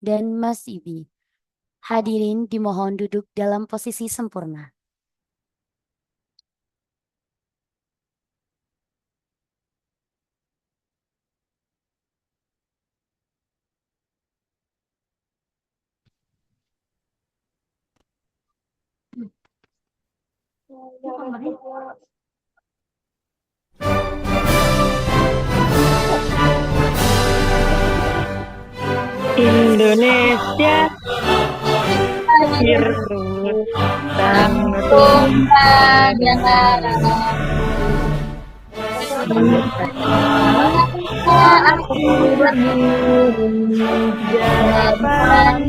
dan Mas Ibi. Hadirin dimohon duduk dalam posisi sempurna. Indonesia lahir sang aku berdiri jalan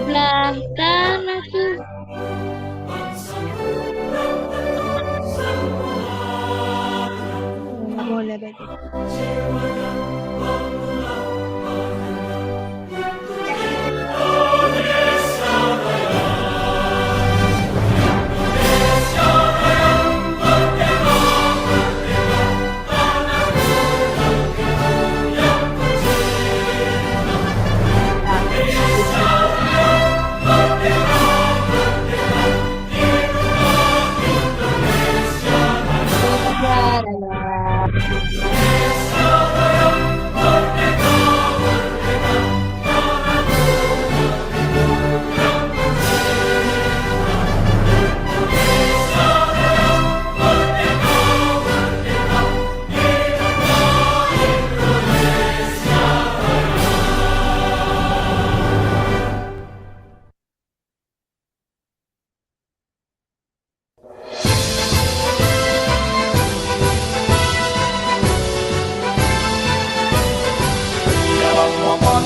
sebelah tanahku. Boleh begitu.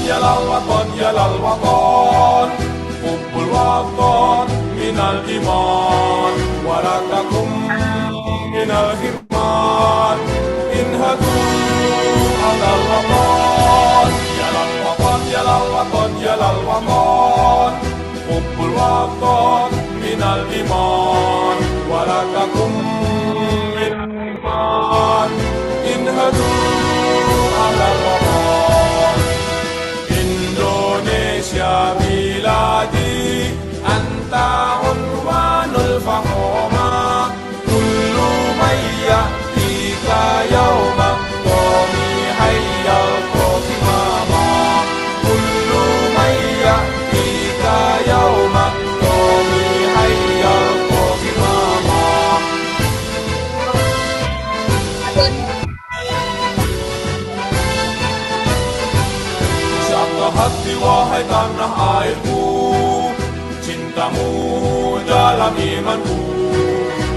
يا للوطن يا للوطن حب الوطن من الإيمان ولا تكن من الحرمان انهضوا على الوطن يا للوطن يا للوطن يا للوطن حب الوطن من الإيمان ولا تكن من الحرمان انهضوا على الوطن Indonesia biladi anta unwanul fahoma kullu mayya tika yawma qawmi hayyal qasimama kullu mayya tika yawma qawmi hayyal qasimama Siapkah hati wahai tanah airku cintamu dalam imanku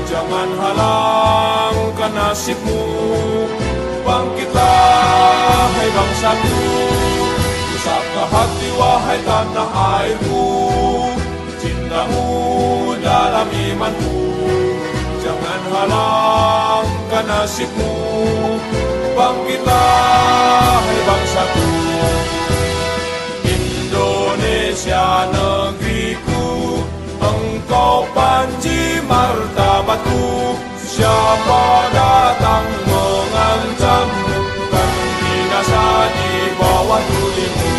jangan halangkan nasibmu bangkitlah hai bangsaku siapkah hati wahai tanah airku cintamu dalam imanku jangan halangkan nasibmu bangkitlah hai bangsaku Indonesia negeriku engkau panji martabatku siapa datang mengancammu kan binasa di bawah tulimu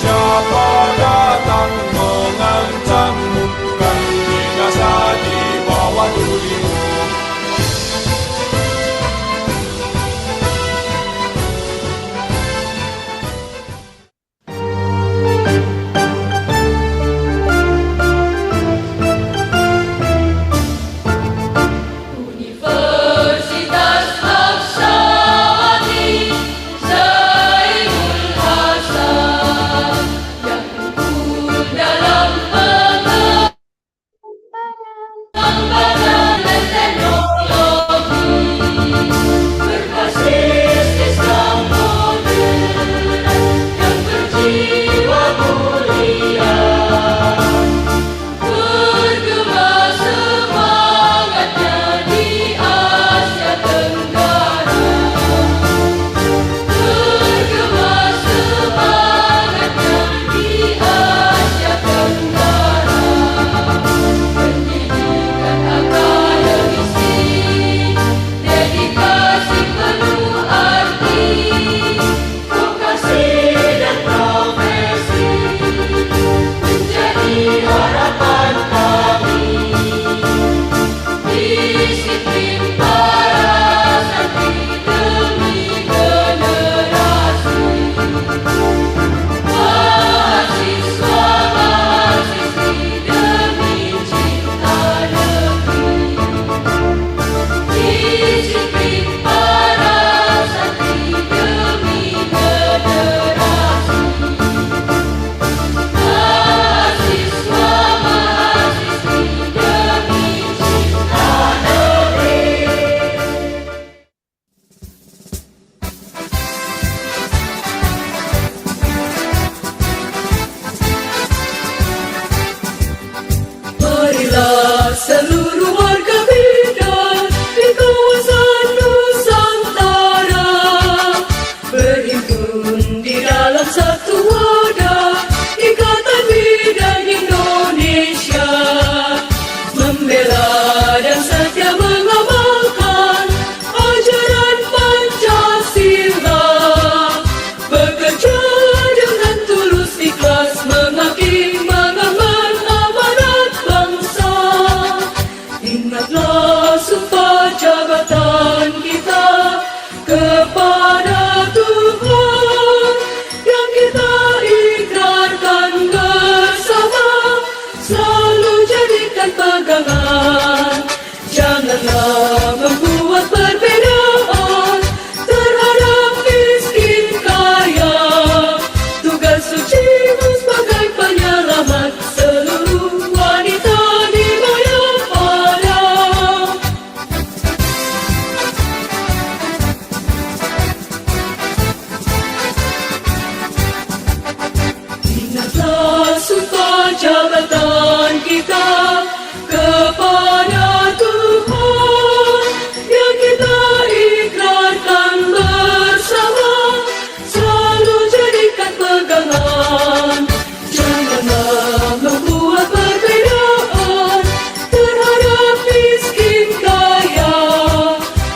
siapa datang mengancammu kan binasa di bawah tulimu Ingatlah sumpah jabatan kita kepada Tuhan yang kita ikrarkan bersama, selalu jadikan pegangan. Janganlah membuat perbedaan terhadap miskin kaya. Tugas sucimu sebagai penyelamat seluruh wanita dibayar pada. Ingatlah sumpah jabatan kita kepada Tuhan yang kita ikrarkan bersama, selalu jadikan pegangan. Janganlah membuat perbedaan terhadap miskin kaya.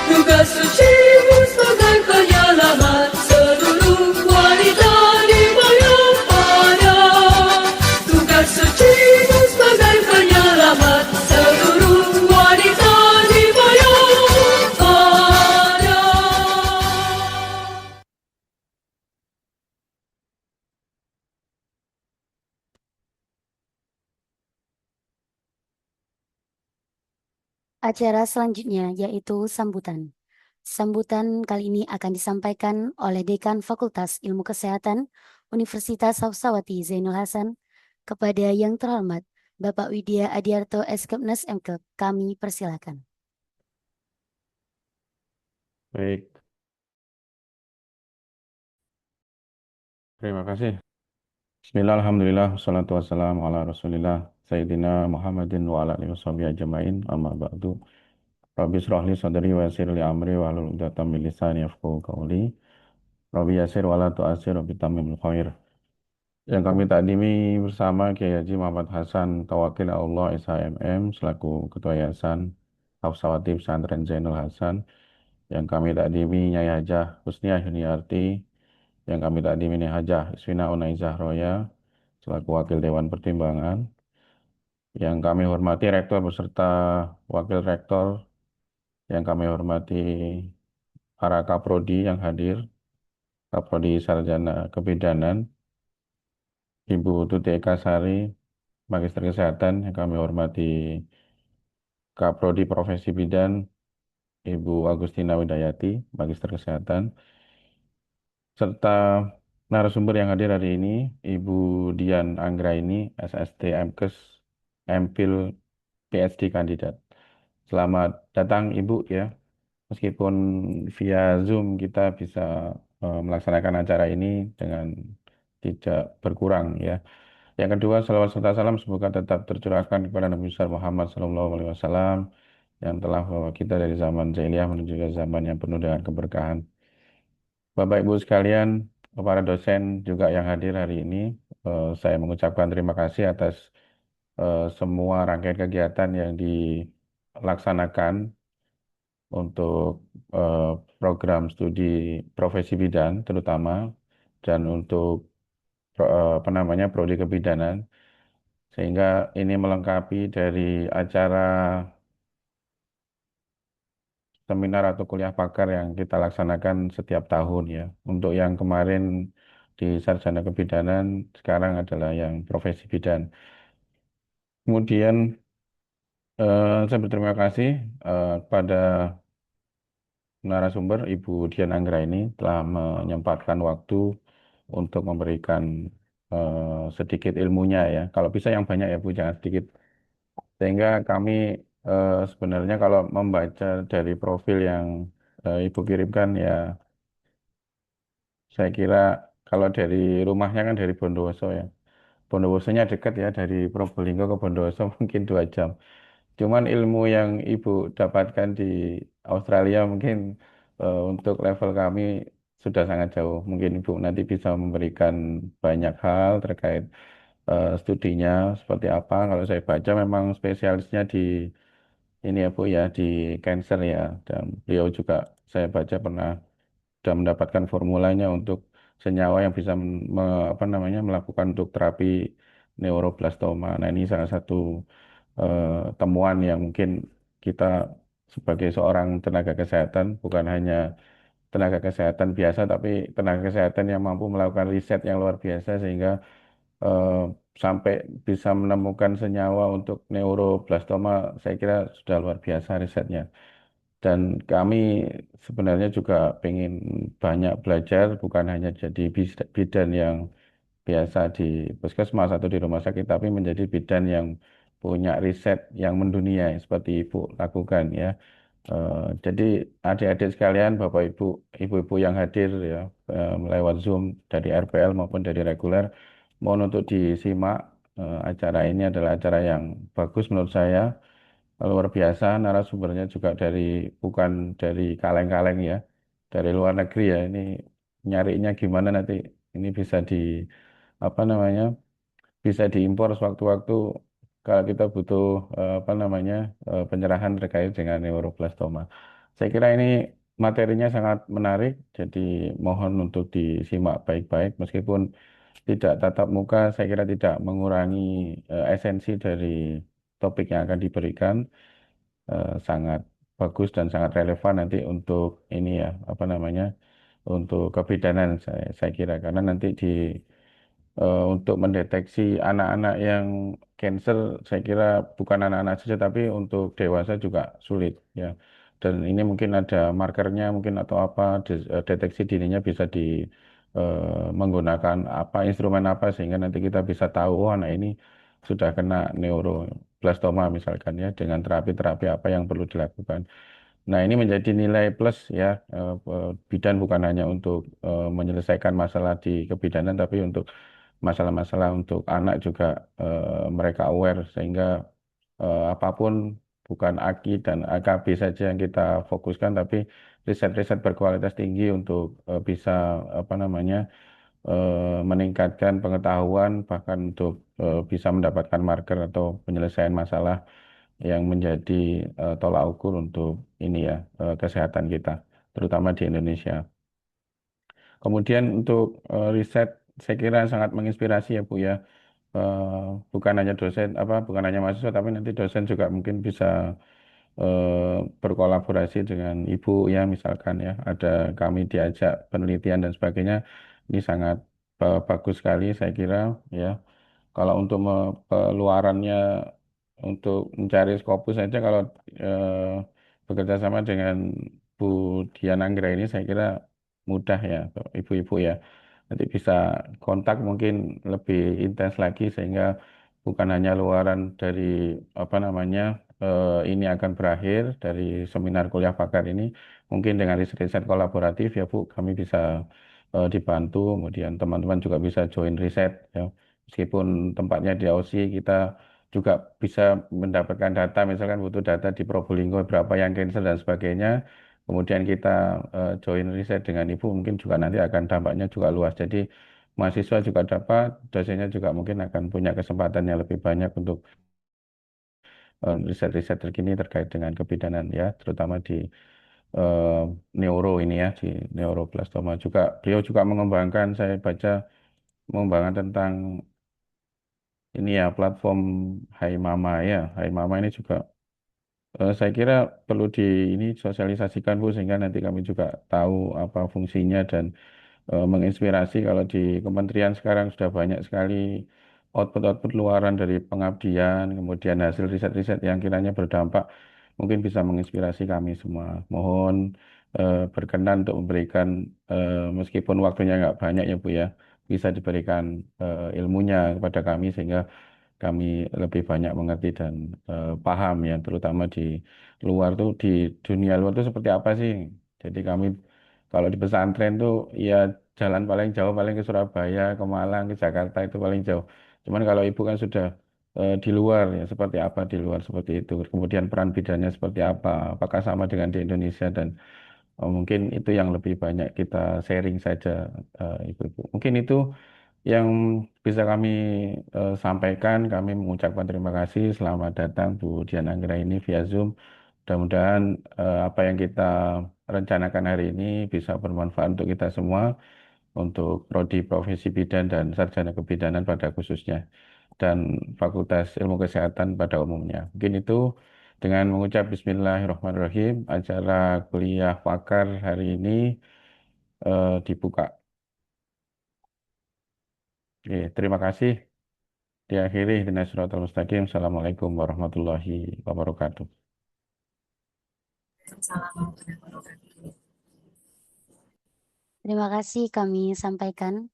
Tugas sucimu sebagai penyelamat seluruh wanita dibayar pada. Tugas sucimu sebagai penyelamat seluruh wanita dibayar pada. Acara selanjutnya yaitu sambutan. Sambutan kali ini akan disampaikan oleh Dekan Fakultas Ilmu Kesehatan Universitas Hafsawati Zainul Hasan. Kepada yang terhormat Bapak Widya Adiarto Eskepnes MK, kami persilakan. Baik, terima kasih. Bismillah, alhamdulillah, wassalatu wassalamu ala rasulillah, Sayyidina Muhammadin wa ala alihi washabihi ajma'in, amma ba'du. Rabbi shrah li sadri wa yassir li amri wa hlul 'uqdatam min lisani yafqahu qawli. Rabbi yassir wa la tu'assir, Rabbi tammimil khair. Yang kami takdimi bersama Kiai Haji Muhammad Hasan Tawakil Allah SHMM selaku Ketua Yayasan Hafsawati Pesantren Zainul Hasan. Yang kami takdimi Nyai Hajah Husniah Yuniarti, yang kami takdimi Nyai Hajah Iswina Unaizah Roya selaku Wakil Dewan Pertimbangan, yang kami hormati Rektor beserta Wakil Rektor, yang kami hormati para Kaprodi yang hadir, Kaprodi Sarjana Kebidanan, Ibu Tuti Eka Sari, Magister Kesehatan, yang kami hormati Kaprodi Profesi Bidan, Ibu Agustina Widayati, Magister Kesehatan, serta narasumber yang hadir hari ini, Ibu Dian Anggraini, SST MKes, MPhil, PhD kandidat. Selamat datang Ibu ya. Meskipun via Zoom kita bisa melaksanakan acara ini dengan tidak berkurang ya. Yang kedua, salawat serta salam semoga tetap tercurahkan kepada Nabi besar Muhammad SAW yang telah membawa kita dari zaman jahiliyah menuju ke zaman yang penuh dengan keberkahan. Bapak Ibu sekalian, para dosen juga yang hadir hari ini, saya mengucapkan terima kasih atas semua rangkaian kegiatan yang dilaksanakan untuk program studi profesi bidan terutama, dan untuk prodi kebidanan, sehingga ini melengkapi dari acara seminar atau kuliah pakar yang kita laksanakan setiap tahun ya. Untuk yang kemarin di sarjana kebidanan, sekarang adalah yang profesi bidan. Kemudian saya berterima kasih kepada narasumber Ibu Dian Anggraini telah menyempatkan waktu untuk memberikan sedikit ilmunya ya. Kalau bisa yang banyak ya Bu, jangan sedikit. Sehingga kami sebenarnya kalau membaca dari profil yang Ibu kirimkan ya, saya kira kalau dari rumahnya kan dari Bondowoso ya. Bondowosonya dekat ya, dari Probolinggo ke Bondowoso mungkin 2 jam. Cuman ilmu yang Ibu dapatkan di Australia mungkin untuk level kami sudah sangat jauh. Mungkin Ibu nanti bisa memberikan banyak hal terkait studinya seperti apa. Kalau saya baca memang spesialisnya di ini ya Bu ya, di cancer ya. Dan beliau juga saya baca pernah sudah mendapatkan formulanya untuk senyawa yang bisa apa namanya melakukan untuk terapi neuroblastoma. Nah ini salah satu temuan yang mungkin kita sebagai seorang tenaga kesehatan bukan hanya tenaga kesehatan biasa, tapi tenaga kesehatan yang mampu melakukan riset yang luar biasa sehingga eh, sampai bisa menemukan senyawa untuk neuroblastoma, saya kira sudah luar biasa risetnya. Dan kami sebenarnya juga ingin banyak belajar, bukan hanya jadi bidan yang biasa di puskesmas atau di rumah sakit, tapi menjadi bidan yang punya riset yang mendunia seperti Ibu lakukan ya. Jadi adik-adik sekalian, Bapak Ibu, Ibu-ibu yang hadir ya lewat Zoom dari RPL maupun dari reguler, mohon untuk disimak. Acara ini adalah acara yang bagus menurut saya, luar biasa. Narasumbernya juga bukan dari kaleng-kaleng ya, dari luar negeri ya. Ini nyarinya gimana nanti? Ini bisa apa namanya? Bisa diimpor sewaktu-waktu kalau kita butuh apa namanya pencerahan terkait dengan neuroblastoma. Saya kira ini materinya sangat menarik, jadi mohon untuk disimak baik-baik meskipun tidak tatap muka, saya kira tidak mengurangi esensi dari topik yang akan diberikan. Sangat bagus dan sangat relevan nanti untuk ini ya apa namanya untuk kebidanan saya kira karena nanti untuk mendeteksi anak-anak yang cancer, saya kira bukan anak-anak saja, tapi untuk dewasa juga sulit ya. Dan ini mungkin ada markernya, mungkin atau apa, deteksi dininya bisa menggunakan apa, instrumen apa, sehingga nanti kita bisa tahu, oh anak ini sudah kena neuroblastoma misalkan ya, dengan terapi-terapi apa yang perlu dilakukan. Nah, ini menjadi nilai plus ya. Bidan bukan hanya untuk menyelesaikan masalah di kebidanan, tapi untuk masalah-masalah untuk anak juga mereka aware sehingga apapun bukan AKI dan AKB saja yang kita fokuskan, tapi riset-riset berkualitas tinggi untuk bisa apa namanya meningkatkan pengetahuan bahkan untuk bisa mendapatkan marker atau penyelesaian masalah yang menjadi tolak ukur untuk ini ya kesehatan kita, terutama di Indonesia. Kemudian untuk riset, saya kira sangat menginspirasi ya Bu ya. Bukan hanya dosen bukan hanya mahasiswa, tapi nanti dosen juga mungkin bisa berkolaborasi dengan Ibu ya, misalkan ya, ada kami diajak penelitian dan sebagainya. Ini sangat bagus sekali saya kira ya. Kalau untuk peluarannya untuk mencari Scopus saja kalau bekerja sama dengan Bu Dian Anggra ini saya kira mudah ya, ibu-ibu ya. Nanti bisa kontak mungkin lebih intens lagi sehingga bukan hanya luaran dari apa namanya ini akan berakhir dari seminar kuliah pakar ini, mungkin dengan riset-riset kolaboratif ya Bu, kami bisa dibantu, kemudian teman-teman juga bisa join riset ya. Meskipun tempatnya di Aussie, kita juga bisa mendapatkan data, misalkan butuh data di Probolinggo berapa yang cancel dan sebagainya. Kemudian kita join riset dengan Ibu, mungkin juga nanti akan dampaknya juga luas. Jadi mahasiswa juga dapat, dosennya juga mungkin akan punya kesempatan yang lebih banyak untuk riset-riset terkini terkait dengan kebidanan ya, terutama di eh, neuro ini ya, di neuroblastoma juga. Beliau juga mengembangkan, saya baca mengembangkan tentang ini ya platform Hai Mama ya. Hai Mama ini juga saya kira perlu ini sosialisasikan Bu sehingga nanti kami juga tahu apa fungsinya dan menginspirasi kalau di kementerian sekarang sudah banyak sekali output-output luaran dari pengabdian, kemudian hasil riset-riset yang kiranya berdampak mungkin bisa menginspirasi kami semua. Mohon berkenan untuk memberikan meskipun waktunya nggak banyak ya Bu ya, bisa diberikan ilmunya kepada kami sehingga kami lebih banyak mengerti dan paham ya, terutama di luar tuh, di dunia luar tuh seperti apa sih. Jadi kami kalau di pesantren tuh ya jalan paling jauh paling ke Surabaya, ke Malang, ke Jakarta itu paling jauh. Cuman kalau ibu kan sudah di luar ya, seperti apa di luar seperti itu. Kemudian peran bidannya seperti apa, apakah sama dengan di Indonesia dan mungkin itu yang lebih banyak kita sharing saja ibu-ibu. Mungkin itu yang bisa kami sampaikan. Kami mengucapkan terima kasih. Selamat datang Bu Dian Anggra ini via Zoom. Mudah-mudahan apa yang kita rencanakan hari ini bisa bermanfaat untuk kita semua, untuk prodi profesi bidan dan sarjana kebidanan pada khususnya, dan Fakultas Ilmu Kesehatan pada umumnya. Mungkin itu Dengan mengucap Bismillahirrahmanirrahim, acara kuliah pakar hari ini dibuka. Oke, terima kasih. Diakhiri dengan suratul mustaqim. Assalamualaikum warahmatullahi wabarakatuh. Terima kasih kami sampaikan.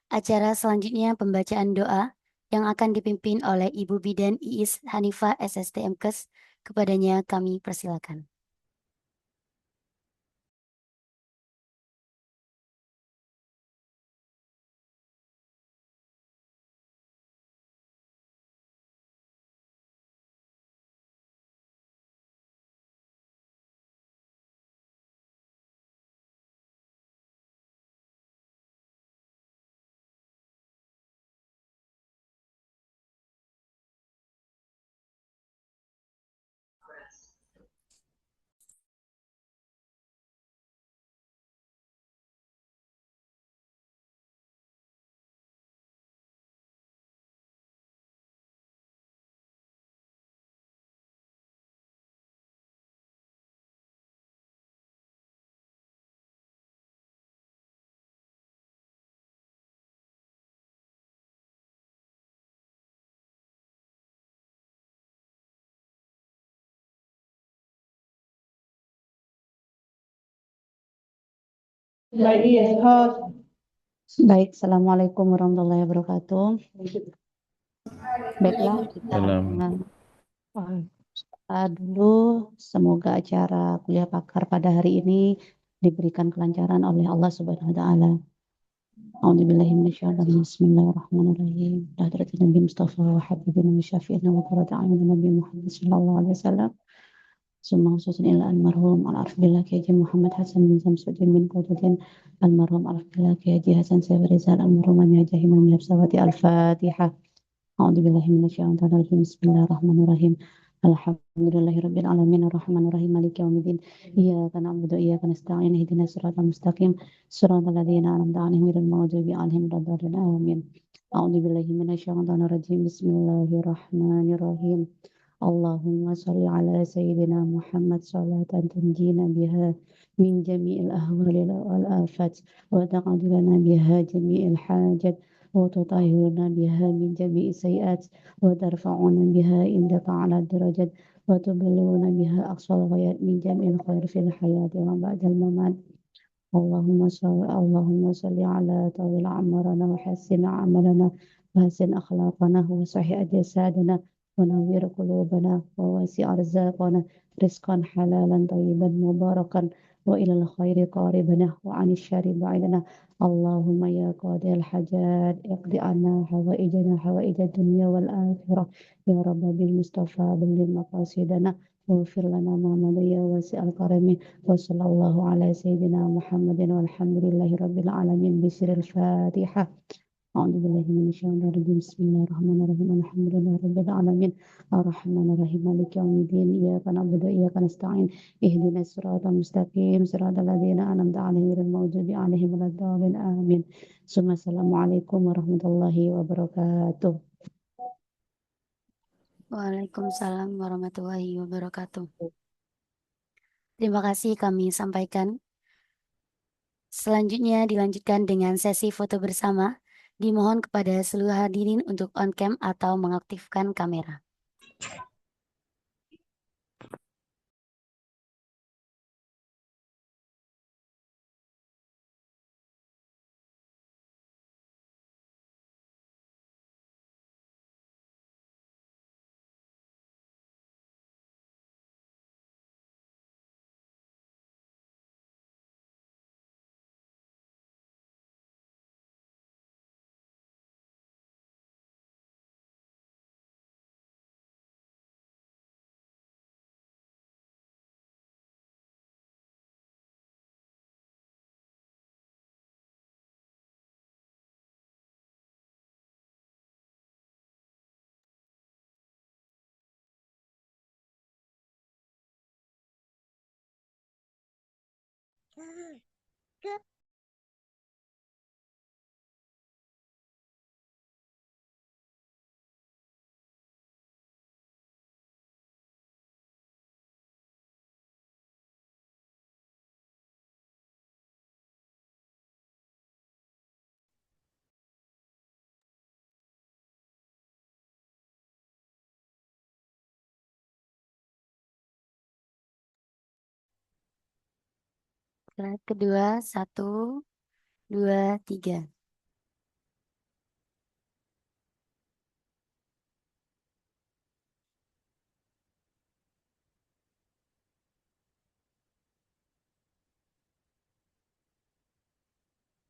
Acara selanjutnya pembacaan doa yang akan dipimpin oleh Ibu Bidan Iis Hanifah SSTM Kes. Kepadanya kami persilakan. Baik, Assalamualaikum warahmatullahi wabarakatuh. Baiklah, kita Dalam dulu. Semoga acara kuliah pakar pada hari ini diberikan kelancaran oleh Allah Subhanahu wa taala. A'udzubillahi minasyaitonir Bismillahirrahmanirrahim. Hadratin Nabi Mustafa wa habibina wa syafi'ina wa qurratu a'yunina Nabi Muhammad sallallahu alaihi wasallam. Summa khususan ila al-marhum al-arif billah Kiai Haji Muhammad Hasan bin Samsudin bin Qududin al-marhum al-arif billah Kiai Haji Hasan Sayyid Rizal al-marhum Haji Imam Yabsawati al-Fatihah. A'udzubillahi minasyaitonir rajim. Bismillahirrahmanirrahim. Alhamdulillahirabbil alamin arrahmanirrahim maliki yaumiddin. Iyyaka na'budu wa iyyaka nasta'in ihdinas siratal mustaqim siratal ladzina an'amta 'alaihim ghairil maghdubi 'alaihim waladdallin amin. A'udzubillahi minasyaitonir rajim. Bismillahirrahmanirrahim. Allahumma shalli ala sayyidina Muhammad salatan tunjina biha min jami'il ahwali wal afat wa taqaddilana biha jami'il hajat وتطهرنا بها من جميع السيئات وترفعنا بها عندك على الدرجات وتبلغنا بها أقصى الغايات من جميع الخير في الحياة وبعد الممات. اللهم صل على طويل عمرنا وحسن عملنا وحسن أخلاقنا وصحح أجسادنا ونوّر قلوبنا ووسع أرزاقنا رزقا حلالا طيبا مباركا وإلى الخير قاربنا وعن الشر بعيدنا. اللهم يا قاضي الحاجات اقض عنا حوائجنا حوائج الدنيا والآخرة يا رب بالمصطفى بلغ مقاصدنا واغفر لنا ما مضى يا واسع الكرم وصلى الله على سيدنا محمد والحمد لله رب العالمين بسر الفاتحة. أعوذ بالله من الشيطان الرجيم. بسم الله الرحمن الرحيم. الحمد لله رب العالمين الرحمن الرحيم مالك يوم الدين إياك نعبد وإياك نستعين اهدنا الصراط المستقيم صراط الذين أنعمت عليهم غير المغضوب عليهم ولا الضالين آمين. ثم السلام عليكم ورحمة الله وبركاته. Waalaikumsalam warahmatullahi wabarakatuh. Terima kasih kami sampaikan. Selanjutnya dilanjutkan dengan sesi foto bersama. Dimohon kepada seluruh hadirin untuk on cam atau mengaktifkan kamera. Slide kedua, 1, 2, 3.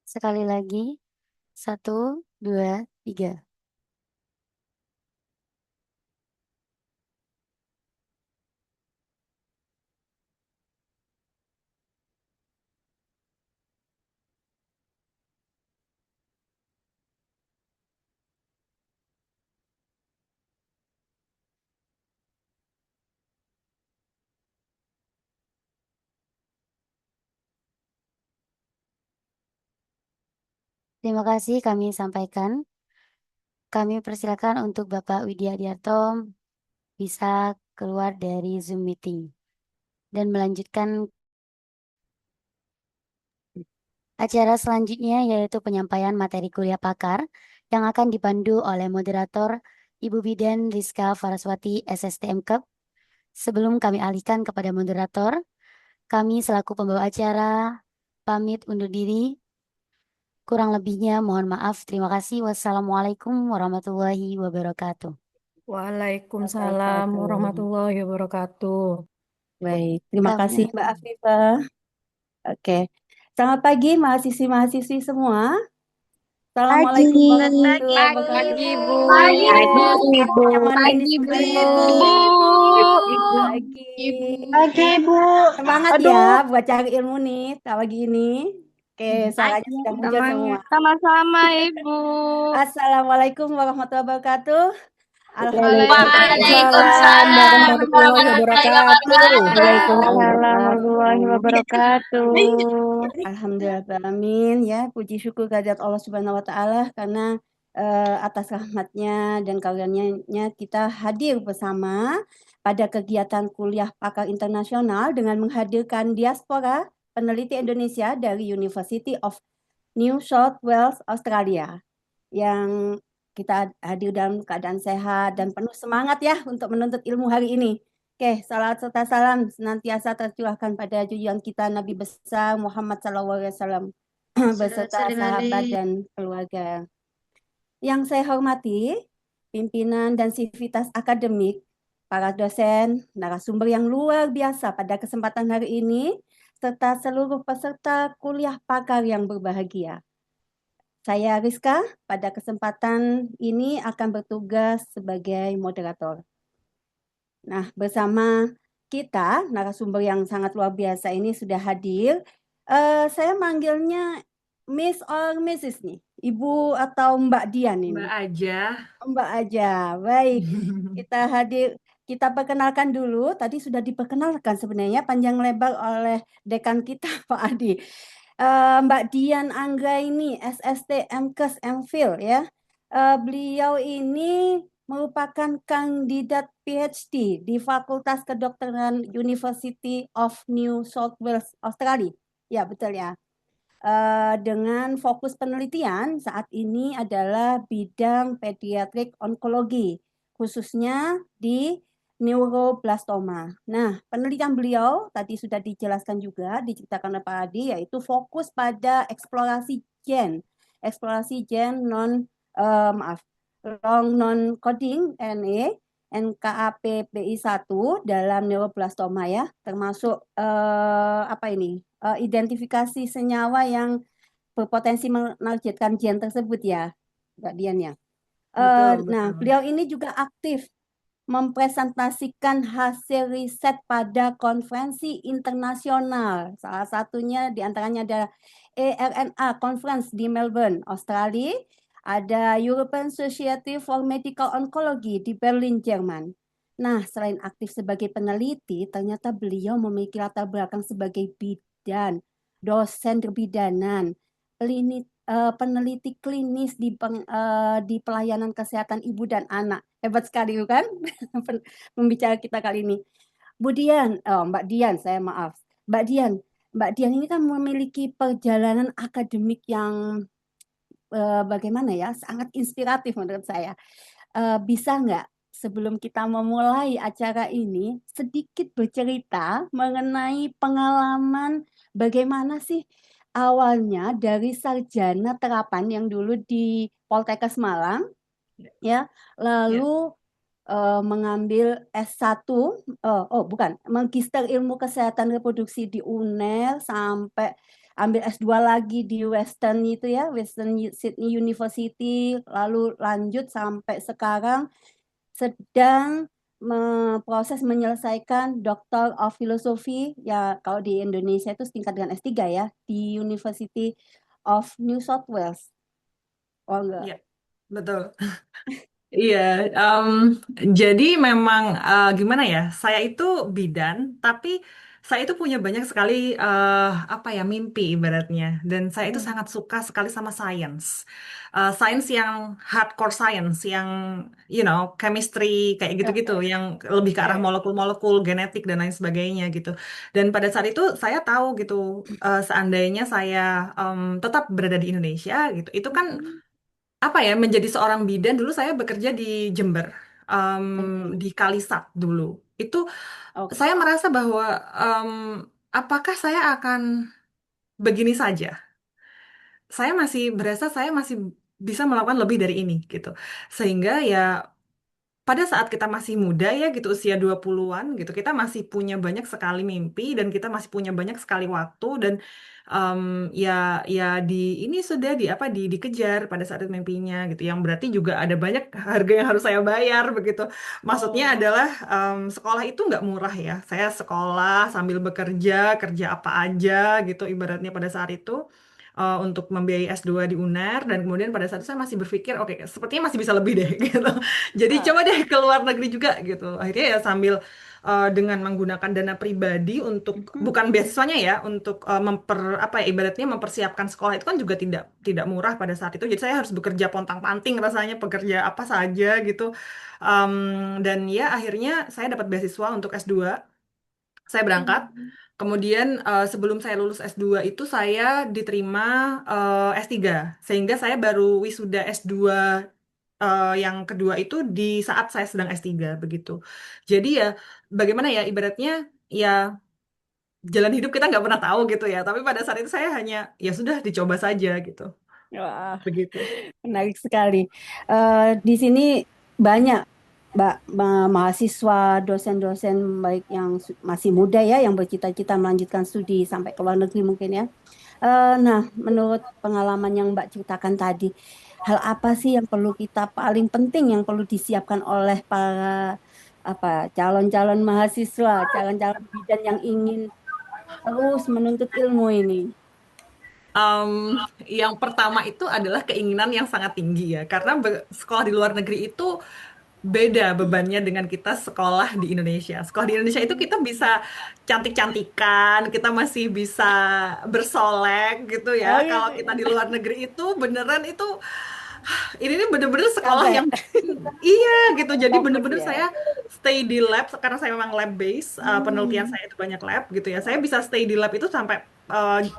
Sekali lagi, 1, 2, 3. Terima kasih kami sampaikan. Kami persilakan untuk Bapak Widya Adiarto bisa keluar dari Zoom meeting dan melanjutkan acara selanjutnya, yaitu penyampaian materi kuliah pakar yang akan dipandu oleh moderator Ibu Bidan Rizka Faraswati SSTM Kep. Sebelum kami alihkan kepada moderator, kami selaku pembawa acara pamit undur diri. Kurang lebihnya mohon maaf. Terima kasih. Wassalamualaikum warahmatullahi wabarakatuh. Waalaikumsalam warahmatullahi wabarakatuh. Baik, terima Kami kasih Mbak Afifah. Oke, selamat pagi mahasiswi-mahasiswi semua. Assalamualaikum Pagi. warahmatullahi Pagi, wabarakatuh. Ibu. Pagi, Ibu. yang mana ini Pagi, Bu. pagi. Pagi, Bu. Semangat ya buat cari ilmu nih pagi ini. Oke, suaranya sudah muncul semua. Sama-sama, Ibu. Assalamualaikum warahmatullahi wabarakatuh. Waalaikumsalam warahmatullahi wabarakatuh. Waalaikumsalam warahmatullahi wabarakatuh. Alhamdulillah, ya, puji syukur kehadirat Allah Subhanahu wa Ta'ala karena atas rahmatnya dan karunia-Nya kita hadir bersama pada kegiatan kuliah pakar internasional dengan menghadirkan diaspora peneliti Indonesia dari University of New South Wales, Australia, yang kita hadir dalam keadaan sehat dan penuh semangat ya untuk menuntut ilmu hari ini. Oke, salam serta salam senantiasa tercurahkan pada junjungan kita Nabi besar Muhammad SAW beserta sahabat dan keluarga. Yang saya hormati, pimpinan dan sivitas akademik, para dosen, narasumber yang luar biasa pada kesempatan hari ini, serta seluruh peserta kuliah pakar yang berbahagia. Saya Rizka, pada kesempatan ini akan bertugas sebagai moderator. Nah, bersama kita, narasumber yang sangat luar biasa ini sudah hadir. Saya manggilnya Miss or Mrs. nih, Ibu atau Mbak Dian ini? Mbak aja. Mbak aja, baik. Kita perkenalkan dulu, tadi sudah diperkenalkan sebenarnya panjang lebar oleh dekan kita Pak Adi. Mbak Dian Anggraini, SST MKes MPhil ya. Beliau ini merupakan kandidat PhD di Fakultas Kedokteran University of New South Wales, Australia. Ya, betul ya. Dengan fokus penelitian saat ini adalah bidang pediatrik onkologi, khususnya di neuroblastoma. Nah, penelitian beliau tadi sudah dijelaskan juga, diceritakan oleh Pak Adi, yaitu fokus pada eksplorasi gen long non-coding RNA NKAPBI1 dalam neuroblastoma ya, termasuk identifikasi senyawa yang berpotensi menargetkan gen tersebut ya, Mbak Dian ya. Nah, beliau ini juga aktif mempresentasikan hasil riset pada konferensi internasional. Salah satunya diantaranya ada ERNA Conference di Melbourne, Australia. Ada European Society for Medical Oncology di Berlin, Jerman. Nah, selain aktif sebagai peneliti, ternyata beliau memiliki latar belakang sebagai bidan, dosen kebidanan, peneliti klinis di pelayanan kesehatan ibu dan anak. Hebat sekali kan pembicara kita kali ini. Mbak Dian, Mbak Dian ini kan memiliki perjalanan akademik yang bagaimana ya, sangat inspiratif menurut saya. Bisa nggak sebelum kita memulai acara ini, sedikit bercerita mengenai pengalaman bagaimana sih awalnya dari sarjana terapan yang dulu di Poltekkes Malang, ya, lalu mengambil S1, bukan, Magister Ilmu Kesehatan Reproduksi di UNER sampai ambil S2 lagi di Western itu ya, Western Sydney University, lalu lanjut sampai sekarang sedang proses menyelesaikan Doctor of Philosophy, ya kalau di Indonesia itu setingkat dengan S3 ya, di University of New South Wales. Oh enggak. Iya, betul. Iya, jadi memang gimana ya? Saya itu bidan, tapi saya itu punya banyak sekali apa ya mimpi ibaratnya, dan saya itu sangat suka sekali sama sains, sains yang hardcore science, yang chemistry kayak gitu-gitu, yang lebih ke arah molekul-molekul, genetik dan lain sebagainya gitu. Dan pada saat itu saya tahu gitu, seandainya saya tetap berada di Indonesia gitu, itu kan apa ya menjadi seorang bidan dulu saya bekerja di Jember, di Kalisat dulu itu saya merasa bahwa apakah saya akan begini saja, saya masih berasa saya masih bisa melakukan lebih dari ini gitu, sehingga ya pada saat kita masih muda ya gitu usia 20-an gitu kita masih punya banyak sekali mimpi dan kita masih punya banyak sekali waktu dan em, ya ya di ini sudah di apa dikejar pada saat itu mimpinya gitu yang berarti juga ada banyak harga yang harus saya bayar begitu, maksudnya adalah sekolah itu nggak murah ya, saya sekolah sambil bekerja kerja apa aja gitu ibaratnya pada saat itu untuk membiayai S2 di UNER dan kemudian pada saat itu saya masih berpikir oke sepertinya masih bisa lebih deh gitu. Jadi coba deh ke luar negeri juga gitu. Akhirnya ya sambil dengan menggunakan dana pribadi untuk bukan beasiswanya ya untuk apa ya ibaratnya mempersiapkan sekolah itu kan juga tidak murah pada saat itu. Jadi saya harus bekerja pontang-panting rasanya pekerja apa saja gitu. Dan ya akhirnya saya dapat beasiswa untuk S2. Saya berangkat. Kemudian sebelum saya lulus S2 itu saya diterima S3. Sehingga saya baru wisuda S2 yang kedua itu di saat saya sedang S3 begitu. Jadi ya bagaimana ya ibaratnya ya jalan hidup kita nggak pernah tahu gitu ya. Tapi pada saat itu saya hanya ya sudah dicoba saja gitu. Wah, Begitu. menarik sekali. Di sini banyak mahasiswa, dosen-dosen baik yang masih muda ya, yang bercita-cita melanjutkan studi sampai ke luar negeri mungkin ya. Nah, menurut pengalaman yang Mbak ceritakan tadi, hal apa sih yang perlu kita paling penting yang perlu disiapkan oleh para calon-calon mahasiswa, calon-calon bidan yang ingin terus menuntut ilmu ini? Yang pertama itu adalah keinginan yang sangat tinggi ya, karena sekolah di luar negeri itu beda bebannya dengan kita sekolah di Indonesia. Sekolah di Indonesia itu kita bisa cantik-cantikan, kita masih bisa bersolek gitu ya. Kalau kita di luar negeri itu beneran itu ini nih bener-bener sekolah yang iya gitu. Jadi bener-bener saya stay di lab karena saya memang lab base, penelitian saya itu banyak lab gitu ya. Saya bisa stay di lab itu sampai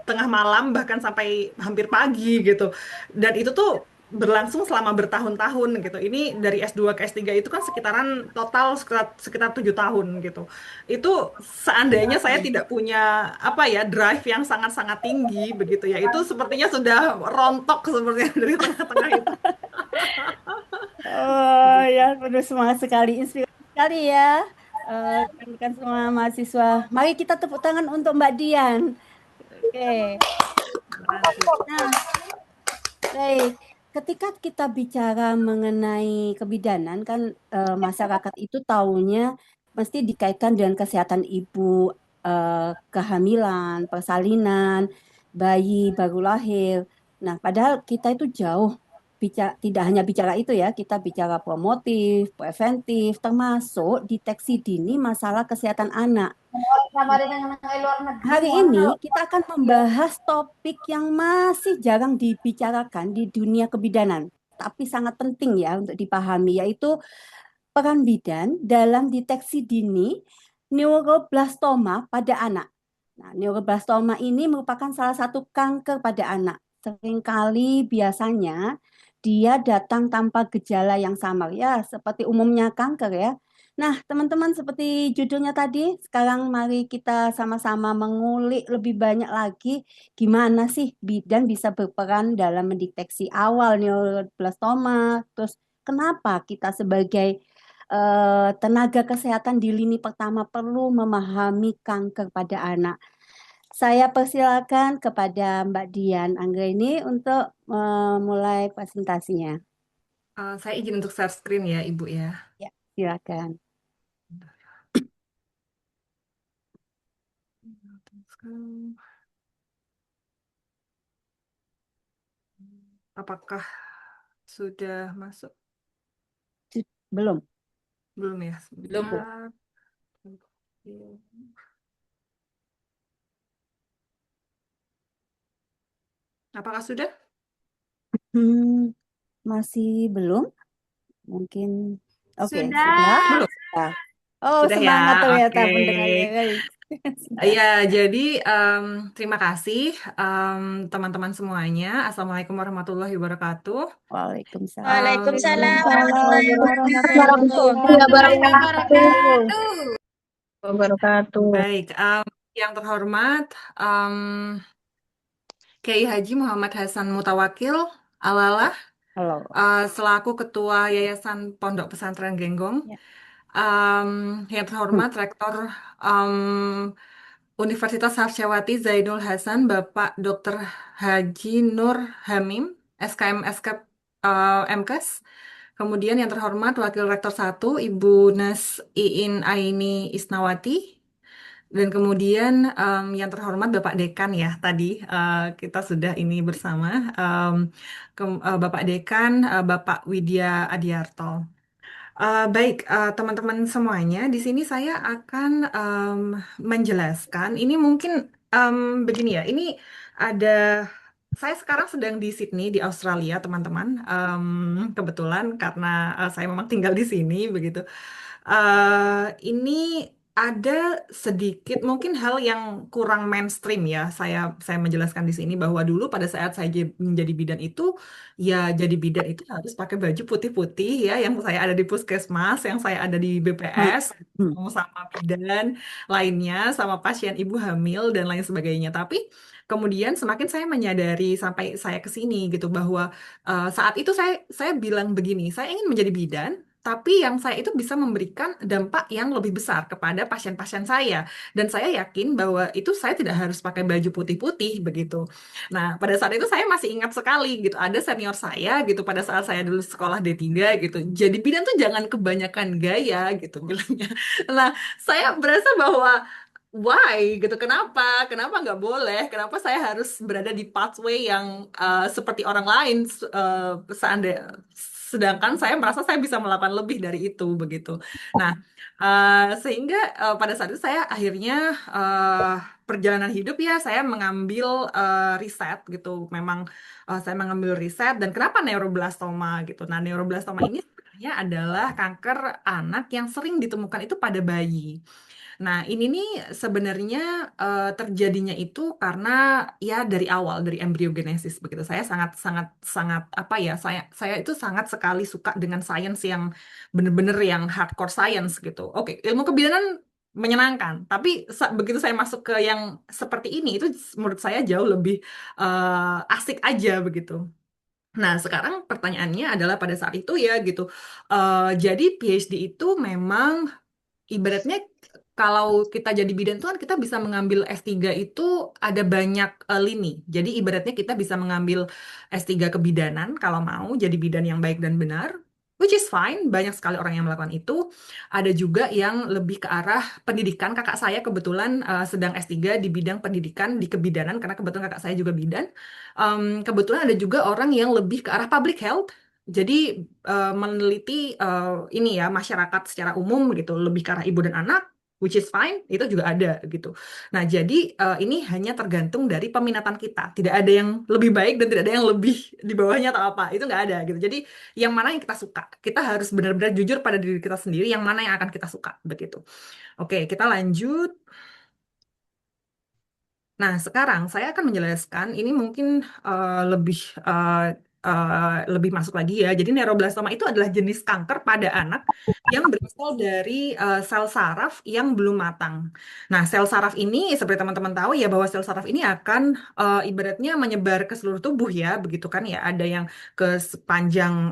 tengah malam bahkan sampai hampir pagi gitu. Dan itu tuh berlangsung selama bertahun-tahun gitu. Ini dari S2 ke S3 itu kan sekitaran total sekitar 7 tahun gitu. Itu seandainya saya tidak punya apa ya drive yang sangat-sangat tinggi begitu ya. Itu sepertinya sudah rontok sepertinya dari tengah-tengah itu. Oh ya, penuh semangat sekali, inspirasi sekali ya. Rekan semua mahasiswa. Mari kita tepuk tangan untuk Mbak Dian. Oke. Nah, baik. Ketika kita bicara mengenai kebidanan kan masyarakat itu taunya mesti dikaitkan dengan kesehatan ibu, kehamilan, persalinan, bayi baru lahir. Nah, padahal kita itu jauh tidak hanya bicara itu ya, kita bicara promotif, preventif, termasuk deteksi dini masalah kesehatan anak. Hari ini kita akan membahas topik yang masih jarang dibicarakan di dunia kebidanan, tapi sangat penting ya untuk dipahami, yaitu peran bidan dalam deteksi dini neuroblastoma pada anak. Nah, neuroblastoma ini merupakan salah satu kanker pada anak. Seringkali biasanya dia datang tanpa gejala yang samar ya, seperti umumnya kanker ya. Nah, teman-teman seperti judulnya tadi, sekarang mari kita sama-sama mengulik lebih banyak lagi gimana sih bidan bisa berperan dalam mendeteksi awal neuroblastoma, terus kenapa kita sebagai tenaga kesehatan di lini pertama perlu memahami kanker pada anak. Saya persilakan kepada Mbak Dian Anggreni untuk memulai presentasinya. Saya izin untuk share screen ya, Ibu ya. Ya, silakan. Apakah sudah masuk? Belum. Belum ya? Belum, Bu. Sebentar. Apakah sudah? Masih belum? Mungkin. Oke, Sudah. sudah. Belum. Sudah. Oh, Sudah ya? semangat ternyata Oke. pendengarnya. Sudah. Ya, jadi terima kasih teman-teman semuanya. Assalamualaikum warahmatullahi wabarakatuh. Waalaikumsalam. Waalaikumsalam warahmatullahi warahmatullahi wabarakatuh. Baik, yang terhormat Kiai Haji Muhammad Hasan Mutawakil Alalah, Halo. selaku Ketua Yayasan Pondok Pesantren Genggong, Ya. yang terhormat Rektor Universitas Sarjawati Zainul Hasan, Bapak Dr. Haji Nur Hamim, SKM SKP MKes. Kemudian yang terhormat Wakil Rektor 1, Ibu Nas Iin Aini Isnawati. Dan kemudian yang terhormat Bapak Dekan ya, tadi kita sudah ini bersama. Bapak Dekan, Bapak Widya Adiarto. Baik, teman-teman semuanya, di sini saya akan menjelaskan. Ini mungkin begini ya. Ini ada. Saya sekarang sedang di Sydney di Australia, teman-teman. Kebetulan karena saya memang tinggal di sini, begitu. Ini ada sedikit mungkin hal yang kurang mainstream ya. Saya menjelaskan di sini bahwa dulu pada saat saya menjadi bidan itu. Ya, jadi bidan itu harus pakai baju putih-putih ya, yang saya ada di puskesmas, yang saya ada di BPS, sama bidan lainnya, sama pasien ibu hamil dan lain sebagainya. Tapi kemudian semakin saya menyadari sampai saya ke sini gitu bahwa saat itu saya bilang begini, saya ingin menjadi bidan. Tapi yang saya itu bisa memberikan dampak yang lebih besar kepada pasien-pasien saya. Dan saya yakin bahwa itu saya tidak harus pakai baju putih-putih begitu. Nah, pada saat itu saya masih ingat sekali gitu, ada senior saya gitu pada saat saya dulu sekolah D3 gitu. Jadi bidan tuh jangan kebanyakan gaya gitu bilangnya. Nah, saya berasa bahwa why gitu, kenapa nggak boleh, kenapa saya harus berada di pathway yang seperti orang lain, sedangkan saya merasa saya bisa melakukan lebih dari itu begitu. Nah, sehingga pada saat itu saya akhirnya perjalanan hidup ya saya mengambil riset gitu. Memang saya mengambil riset dan kenapa neuroblastoma gitu. Nah, neuroblastoma ini sebenarnya adalah kanker anak yang sering ditemukan itu pada bayi. Nah, ini nih sebenarnya terjadinya itu karena ya dari awal, dari embriogenesis begitu. Saya sangat sangat sangat apa ya? Saya itu sangat sekali suka dengan sains yang benar-benar yang hardcore science gitu. Oke, ilmu kebidanan menyenangkan, tapi begitu saya masuk ke yang seperti ini itu menurut saya jauh lebih asik aja begitu. Nah, sekarang pertanyaannya adalah pada saat itu ya gitu. Jadi PhD itu memang ibaratnya kalau kita jadi bidan tuh kan kita bisa mengambil S3 itu ada banyak lini. Jadi ibaratnya kita bisa mengambil S3 kebidanan kalau mau jadi bidan yang baik dan benar. Which is fine, banyak sekali orang yang melakukan itu. Ada juga yang lebih ke arah pendidikan. Kakak saya kebetulan sedang S3 di bidang pendidikan di kebidanan karena kebetulan kakak saya juga bidan. Kebetulan ada juga orang yang lebih ke arah public health. Jadi meneliti ini ya masyarakat secara umum gitu, lebih ke arah ibu dan anak, which is fine, itu juga ada gitu. Nah, jadi ini hanya tergantung dari peminatan kita. Tidak ada yang lebih baik dan tidak ada yang lebih di bawahnya atau apa. Itu nggak ada gitu. Jadi yang mana yang kita suka. Kita harus benar-benar jujur pada diri kita sendiri yang mana yang akan kita suka begitu. Oke, kita lanjut. Nah, sekarang saya akan menjelaskan ini mungkin lebih lebih masuk lagi ya. Jadi neuroblastoma itu adalah jenis kanker pada anak yang berasal dari sel saraf yang belum matang. Nah, sel saraf ini seperti teman-teman tahu ya bahwa sel saraf ini akan ibaratnya menyebar ke seluruh tubuh ya, begitu kan ya. Ada yang ke sepanjang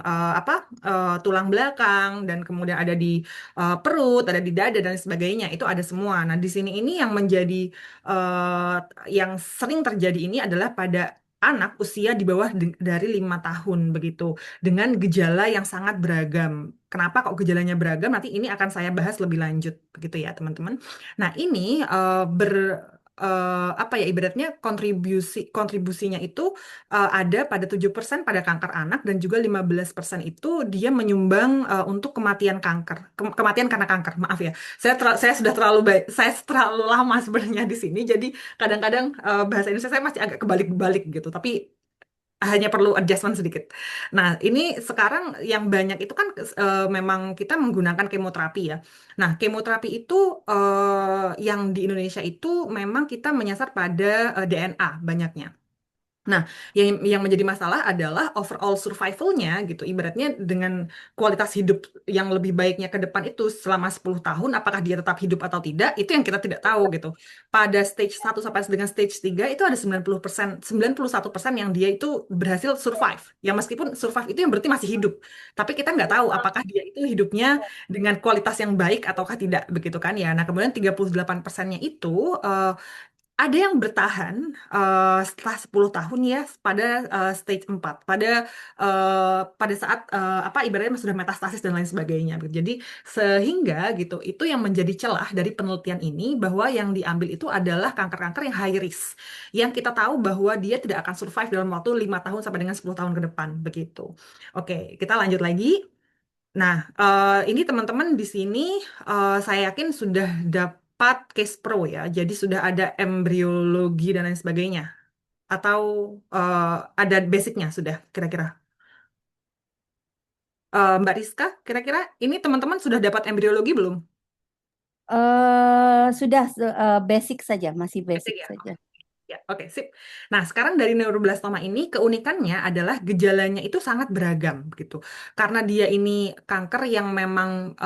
tulang belakang dan kemudian ada di perut, ada di dada dan sebagainya. Itu ada semua. Nah, di sini ini yang menjadi eh, yang sering terjadi ini adalah pada anak usia di bawah dari 5 tahun begitu dengan gejala yang sangat beragam. Kenapa kok gejalanya beragam? Nanti ini akan saya bahas lebih lanjut begitu ya teman-teman. Nah ini apa ya ibaratnya kontribusinya itu ada pada 7% pada kanker anak dan juga 15% itu dia menyumbang untuk kematian kanker, kematian karena kanker. Maaf ya, saya sudah terlalu baik, saya terlalu lama sebenarnya di sini, jadi kadang-kadang bahasa Indonesia saya masih agak kebalik-balik gitu, tapi hanya perlu adjustment sedikit. Nah, ini sekarang yang banyak itu kan memang kita menggunakan kemoterapi ya. Nah, kemoterapi itu yang di Indonesia itu memang kita menyasar pada DNA banyaknya. Nah, yang menjadi masalah adalah overall survival-nya gitu. Ibaratnya dengan kualitas hidup yang lebih baiknya ke depan itu selama 10 tahun, apakah dia tetap hidup atau tidak, itu yang kita tidak tahu gitu. Pada stage 1 sampai dengan stage 3 itu ada 90%, 91% yang dia itu berhasil survive. Ya meskipun survive itu yang berarti masih hidup. Tapi kita nggak tahu apakah dia itu hidupnya dengan kualitas yang baik ataukah tidak, begitu kan ya. Nah, kemudian 38%-nya itu ada yang bertahan setelah 10 tahun ya pada stage 4 pada saat ibaratnya sudah metastasis dan lain sebagainya gitu. Jadi sehingga gitu itu yang menjadi celah dari penelitian ini bahwa yang diambil itu adalah kanker-kanker yang high risk yang kita tahu bahwa dia tidak akan survive dalam waktu 5 tahun sampai dengan 10 tahun ke depan begitu. Oke, kita lanjut lagi. Nah, ini teman-teman di sini saya yakin sudah dapat case pro ya. Jadi sudah ada embriologi dan lain sebagainya. Atau ada basicnya sudah kira-kira. Mbak Rizka, kira-kira ini teman-teman sudah dapat embriologi belum? Sudah basic saja, masih basic Basic ya? saja. Ya, oke, sip. Nah, sekarang dari neuroblastoma ini keunikannya adalah gejalanya itu sangat beragam gitu. Karena dia ini kanker yang memang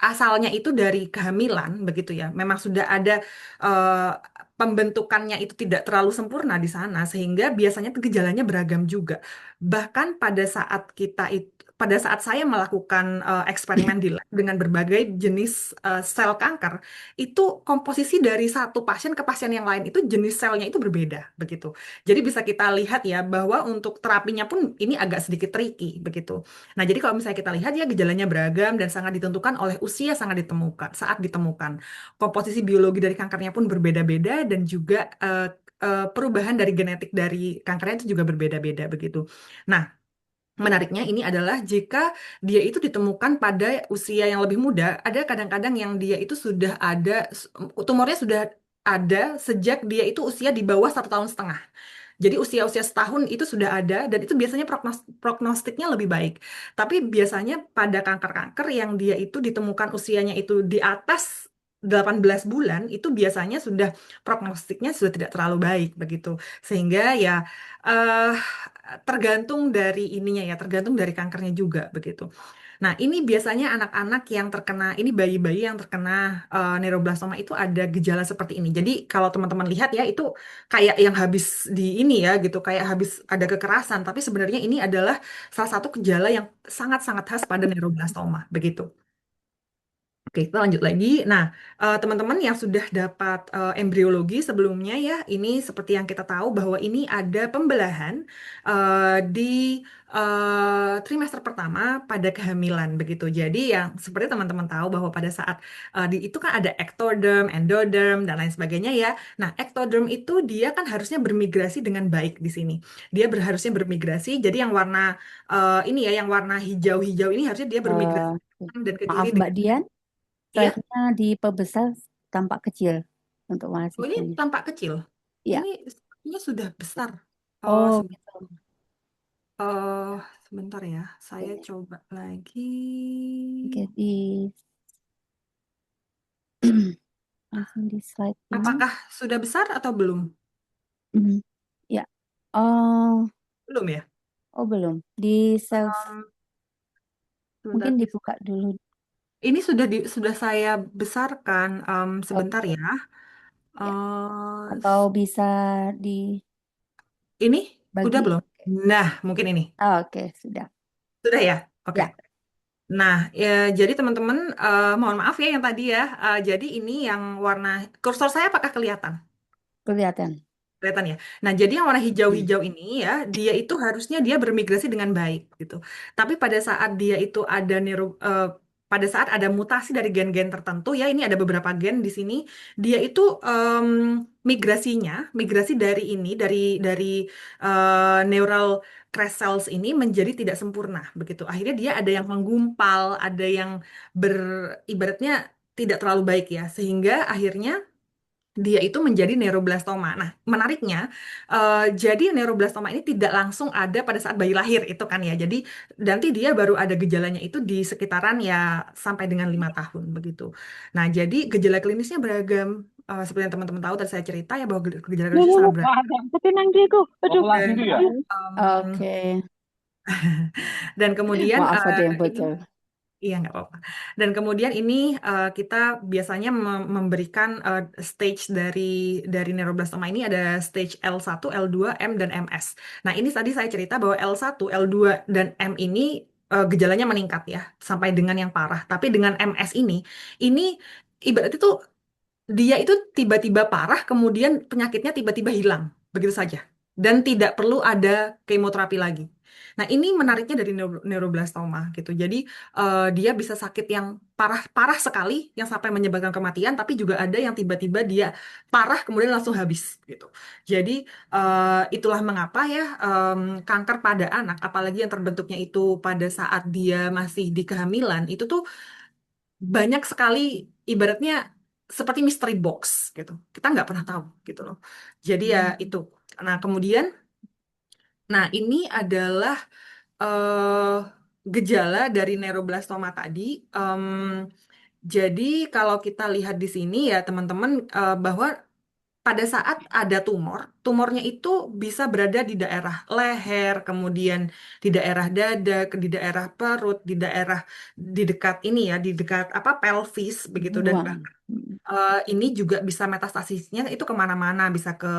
asalnya itu dari kehamilan begitu ya. Memang sudah ada eh, pembentukannya itu tidak terlalu sempurna di sana sehingga biasanya tuh gejalanya beragam juga. Bahkan pada saat saya melakukan eksperimen di lab dengan berbagai jenis sel kanker itu komposisi dari satu pasien ke pasien yang lain itu jenis selnya itu berbeda begitu. Jadi bisa kita lihat ya bahwa untuk terapinya pun ini agak sedikit tricky begitu. Nah, jadi kalau misalnya kita lihat ya gejalanya beragam dan sangat ditentukan oleh usia saat ditemukan. Komposisi biologi dari kankernya pun berbeda-beda dan juga perubahan dari genetik dari kankernya itu juga berbeda-beda begitu. Nah, menariknya ini adalah jika dia itu ditemukan pada usia yang lebih muda, ada kadang-kadang yang dia itu sudah ada, tumornya sudah ada sejak dia itu usia di bawah 1,5 tahun. Jadi usia-usia setahun itu sudah ada dan itu biasanya prognostiknya lebih baik. Tapi biasanya pada kanker-kanker yang dia itu ditemukan usianya itu di atas 18 bulan itu biasanya sudah prognostiknya sudah tidak terlalu baik begitu. Sehingga ya eh tergantung dari ininya ya, tergantung dari kankernya juga begitu. Nah, ini biasanya anak-anak yang terkena, ini bayi-bayi yang terkena neuroblastoma itu ada gejala seperti ini. Jadi kalau teman-teman lihat ya, itu kayak yang habis di ini ya gitu, kayak habis ada kekerasan. Tapi sebenarnya ini adalah salah satu gejala yang sangat-sangat khas pada neuroblastoma, begitu. Oke, kita lanjut lagi. Nah, teman-teman yang sudah dapat embriologi sebelumnya ya, ini seperti yang kita tahu bahwa ini ada pembelahan di trimester pertama pada kehamilan begitu. Jadi yang seperti teman-teman tahu bahwa pada saat itu kan ada ectoderm, endoderm dan lain sebagainya ya. Nah, ectoderm itu dia kan harusnya bermigrasi dengan baik di sini. Dia harusnya bermigrasi. Jadi yang warna ini ya, yang warna hijau-hijau ini harusnya dia bermigrasi ke kanan dan ke Maaf kiri Mbak dengan Dian, iya. slide-nya diperbesar tampak kecil untuk Oh, ini mahasiswanya. tampak kecil. Ya. Ini sepertinya sudah besar. Oh, Sebentar. gitu. Sebentar ya. Saya Oke. coba lagi. Oke, langsung di slide ini. Apakah sudah besar atau belum? Ya. Oh, Belum ya? Oh, belum. Di self, mungkin Sebentar. dibuka dulu. Ini sudah saya besarkan. Sebentar Oke. ya. Ya. Eh, Atau bisa dibagi. ini udah belum? Nah, mungkin ini. Ah, oke, sudah. Sudah ya? Oke. Ya, Nah, ya, jadi teman-teman, mohon maaf ya yang tadi ya. Jadi ini yang warna kursor saya apakah kelihatan? kelihatan. Kelihatan ya. Nah, jadi yang warna Hmm. hijau-hijau ini ya, dia itu harusnya dia bermigrasi dengan baik gitu. Tapi pada saat dia itu ada pada saat ada mutasi dari gen-gen tertentu ya, ini ada beberapa gen di sini, dia itu migrasi dari ini neural crest cells ini menjadi tidak sempurna begitu. Akhirnya dia ada yang menggumpal, ada yang ibaratnya tidak terlalu baik ya, sehingga akhirnya dia itu menjadi neuroblastoma. Nah, menariknya, jadi neuroblastoma ini tidak langsung ada pada saat bayi lahir itu kan ya. Jadi nanti dia baru ada gejalanya itu di sekitaran ya sampai dengan 5 tahun begitu. Nah, jadi gejala klinisnya beragam. Seperti yang teman-teman tahu tadi saya cerita ya bahwa gejala klinisnya sangat beragam. Dan, em, Oke. dan kemudian Maaf ada yang ini bocor. iya, nggak apa-apa. Dan kemudian ini kita biasanya memberikan stage dari neuroblastoma ini ada stage L1, L2, M, dan MS. Nah, ini tadi saya cerita bahwa L1, L2, dan M ini gejalanya meningkat ya, sampai dengan yang parah. Tapi dengan MS ini ibarat itu dia itu tiba-tiba parah, kemudian penyakitnya tiba-tiba hilang, begitu saja. Dan tidak perlu ada kemoterapi lagi. Nah, ini menariknya dari neuroblastoma gitu. Jadi, dia bisa sakit yang parah-parah sekali, yang sampai menyebabkan kematian, tapi juga ada yang tiba-tiba dia parah, kemudian langsung habis gitu. Jadi, itulah mengapa ya kanker pada anak, apalagi yang terbentuknya itu pada saat dia masih di kehamilan, itu tuh banyak sekali ibaratnya seperti mystery box gitu. Kita nggak pernah tahu gitu loh. Jadi ya itu. Nah kemudian, nah ini adalah eh, gejala dari neuroblastoma tadi. Em, jadi kalau kita lihat di sini ya teman-teman bahwa pada saat ada tumornya itu bisa berada di daerah leher, kemudian di daerah dada, di daerah perut, di dekat ini ya, di dekat apa pelvis begitu dan Buang. bahkan ini juga bisa metastasisnya itu kemana-mana, bisa ke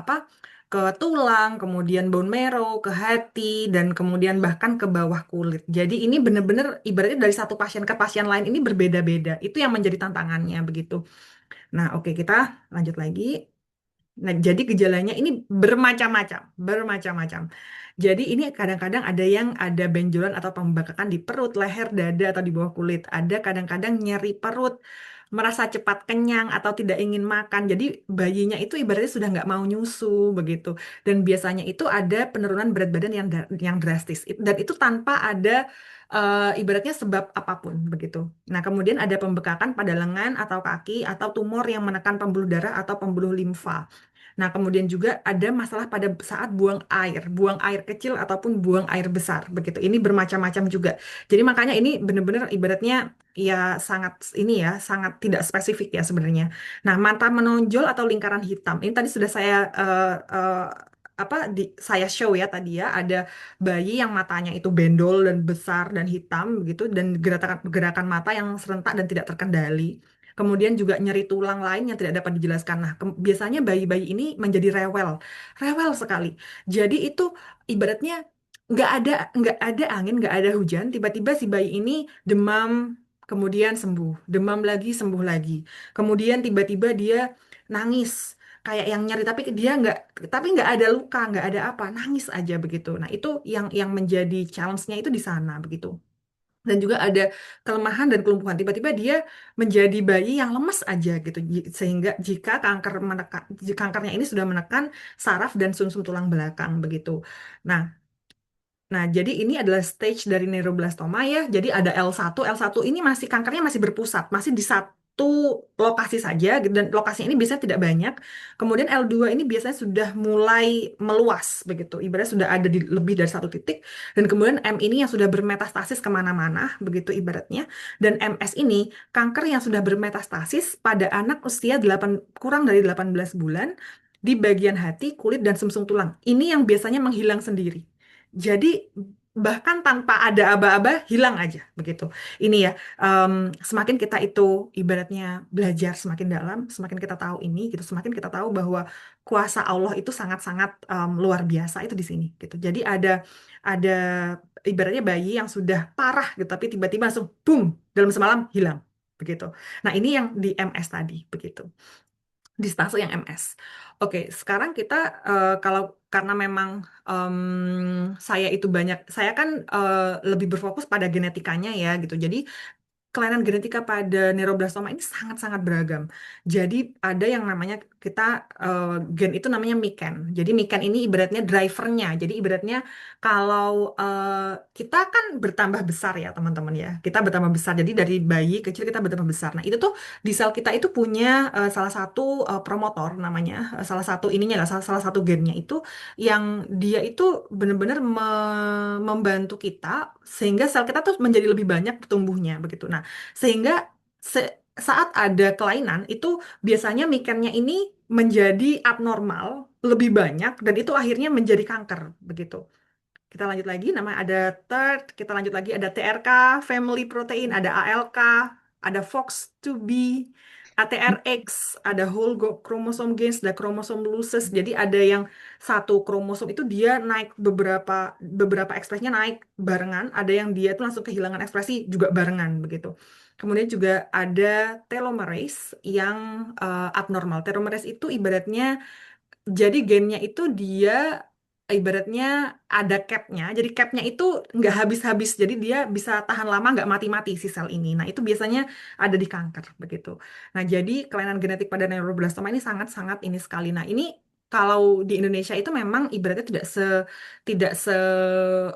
apa? Ke tulang, kemudian bone marrow, ke hati, dan kemudian bahkan ke bawah kulit. Jadi ini benar-benar ibaratnya dari satu pasien ke pasien lain ini berbeda-beda. Itu yang menjadi tantangannya begitu. Nah, oke kita lanjut lagi. Nah, jadi gejalanya ini bermacam-macam. Jadi ini kadang-kadang ada yang ada benjolan atau pembengkakan di perut, leher, dada, atau di bawah kulit. Ada kadang-kadang nyeri perut, merasa cepat kenyang atau tidak ingin makan. Jadi bayinya itu ibaratnya sudah nggak mau nyusu begitu. Dan biasanya itu ada penurunan berat badan yang drastis. Dan itu tanpa ada ibaratnya sebab apapun begitu. Nah, kemudian ada pembekakan pada lengan atau kaki atau tumor yang menekan pembuluh darah atau pembuluh limfa. Nah, kemudian juga ada masalah pada saat buang air kecil ataupun buang air besar begitu. Ini bermacam-macam juga. Jadi makanya ini benar-benar ibaratnya ya sangat ini ya, sangat tidak spesifik ya sebenarnya. Nah, mata menonjol atau lingkaran hitam. Ini tadi sudah saya saya show ya tadi ya ada bayi yang matanya itu bendol dan besar dan hitam begitu dan gerakan gerakan mata yang serentak dan tidak terkendali. Kemudian juga nyeri tulang lain yang tidak dapat dijelaskan. Nah, biasanya bayi-bayi ini menjadi rewel sekali. Jadi itu ibaratnya nggak ada angin, nggak ada hujan, tiba-tiba si bayi ini demam, kemudian sembuh, demam lagi, sembuh lagi. Kemudian tiba-tiba dia nangis, kayak yang nyeri tapi nggak ada luka, nggak ada apa, nangis aja begitu. Nah, itu yang menjadi challenge-nya itu di sana begitu. Dan juga ada kelemahan dan kelumpuhan. Tiba-tiba dia menjadi bayi yang lemes aja gitu. Sehingga jika kankernya ini sudah menekan saraf dan sumsum tulang belakang begitu. Nah, jadi ini adalah stage dari neuroblastoma ya. Jadi ada L1. L1 ini masih kankernya masih berpusat, masih di satu lokasi saja gitu, dan lokasinya ini biasanya tidak banyak. Kemudian L2 ini biasanya sudah mulai meluas begitu. Ibaratnya sudah ada di lebih dari satu titik. Dan kemudian M ini yang sudah bermetastasis kemana-mana begitu ibaratnya. Dan MS ini kanker yang sudah bermetastasis pada anak usia kurang dari 18 bulan di bagian hati, kulit, dan sumsum tulang. Ini yang biasanya menghilang sendiri. Jadi bahkan tanpa ada aba-aba hilang aja begitu. Ini ya, semakin kita itu ibaratnya belajar semakin dalam, semakin kita tahu ini gitu, semakin kita tahu bahwa kuasa Allah itu sangat-sangat luar biasa itu di sini gitu. Jadi ada ibaratnya bayi yang sudah parah gitu, tapi tiba-tiba langsung boom dalam semalam hilang begitu. Nah ini yang di MS tadi begitu, di stase yang MS. Oke, sekarang kita kalau karena memang saya itu banyak, saya kan lebih berfokus pada genetikanya ya gitu. Jadi kelainan genetika pada neuroblastoma ini sangat-sangat beragam. Jadi ada yang namanya kita gen itu namanya miken. Jadi miken ini ibaratnya drivernya. Jadi ibaratnya kalau kita kan bertambah besar ya teman-teman ya. Kita bertambah besar. Jadi dari bayi kecil kita bertambah besar. Nah itu tuh di sel kita itu punya salah satu promotor namanya. Salah satu ininya lah, salah satu gennya itu yang dia itu benar-benar membantu kita sehingga sel kita tuh menjadi lebih banyak tumbuhnya begitu. Nah, sehingga saat ada kelainan itu biasanya mikennya ini menjadi abnormal lebih banyak dan itu akhirnya menjadi kanker begitu. Kita lanjut lagi, namanya ada TERT, kita lanjut lagi ada TRK, family protein, ada ALK, ada FOX2B, ATRX, ada chromosome gains, ada chromosome losses. Jadi ada yang satu kromosom itu dia naik beberapa ekspresinya naik barengan, ada yang dia itu langsung kehilangan ekspresi juga barengan begitu. Kemudian juga ada telomerase yang abnormal. Telomerase itu ibaratnya jadi gennya itu dia ibaratnya ada capnya. Jadi capnya itu nggak habis-habis. Jadi dia bisa tahan lama nggak mati-mati si sel ini. Nah itu biasanya ada di kanker begitu. Nah jadi kelainan genetik pada neuroblastoma ini sangat-sangat ini sekali. Nah ini kalau di Indonesia itu memang ibaratnya tidak se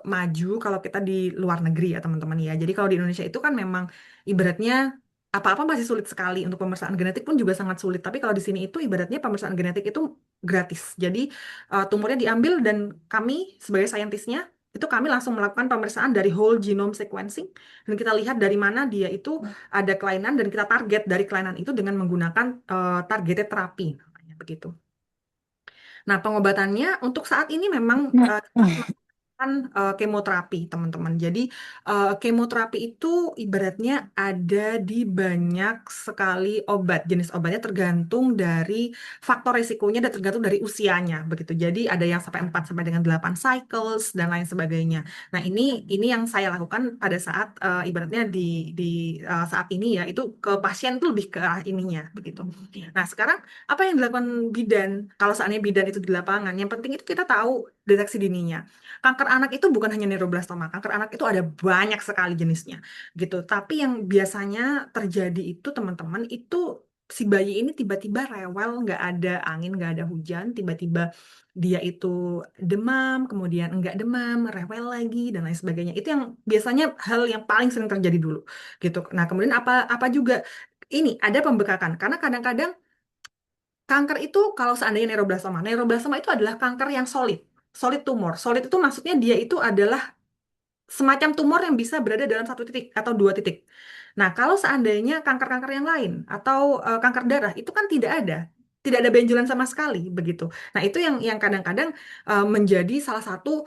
maju kalau kita di luar negeri ya teman-teman ya. Jadi kalau di Indonesia itu kan memang ibaratnya apa-apa masih sulit sekali untuk pemeriksaan genetik pun juga sangat sulit. Tapi kalau di sini itu ibaratnya pemeriksaan genetik itu gratis. Jadi tumornya diambil dan kami sebagai saintisnya itu kami langsung melakukan pemeriksaan dari whole genome sequencing dan kita lihat dari mana dia itu ada kelainan dan kita target dari kelainan itu dengan menggunakan targeted terapi namanya begitu. Nah, pengobatannya untuk saat ini memang kemoterapi, teman-teman. Jadi, kemoterapi itu ibaratnya ada di banyak sekali obat. Jenis obatnya tergantung dari faktor risikonya dan tergantung dari usianya, begitu. Jadi, ada yang sampai 4 sampai dengan 8 cycles dan lain sebagainya. Nah, ini yang saya lakukan pada saat ibaratnya di saat ini ya, itu ke pasien itu lebih ke arah ininya, begitu. Nah, sekarang apa yang dilakukan bidan? Kalau seandainya bidan itu di lapangan, yang penting itu kita tahu deteksi dininya. Kanker anak itu bukan hanya neuroblastoma, kanker anak itu ada banyak sekali jenisnya, gitu. Tapi yang biasanya terjadi itu teman-teman itu si bayi ini tiba-tiba rewel, nggak ada angin, nggak ada hujan, tiba-tiba dia itu demam, kemudian enggak demam, rewel lagi dan lain sebagainya. Itu yang biasanya hal yang paling sering terjadi dulu, gitu. Nah, kemudian apa juga ini ada pembekakan karena kadang-kadang kanker itu kalau seandainya neuroblastoma itu adalah kanker yang solid tumor. Solid itu maksudnya dia itu adalah semacam tumor yang bisa berada dalam satu titik atau dua titik. Nah, kalau seandainya kanker-kanker yang lain atau kanker darah itu kan tidak ada benjolan sama sekali begitu. Nah, itu yang kadang-kadang menjadi salah satu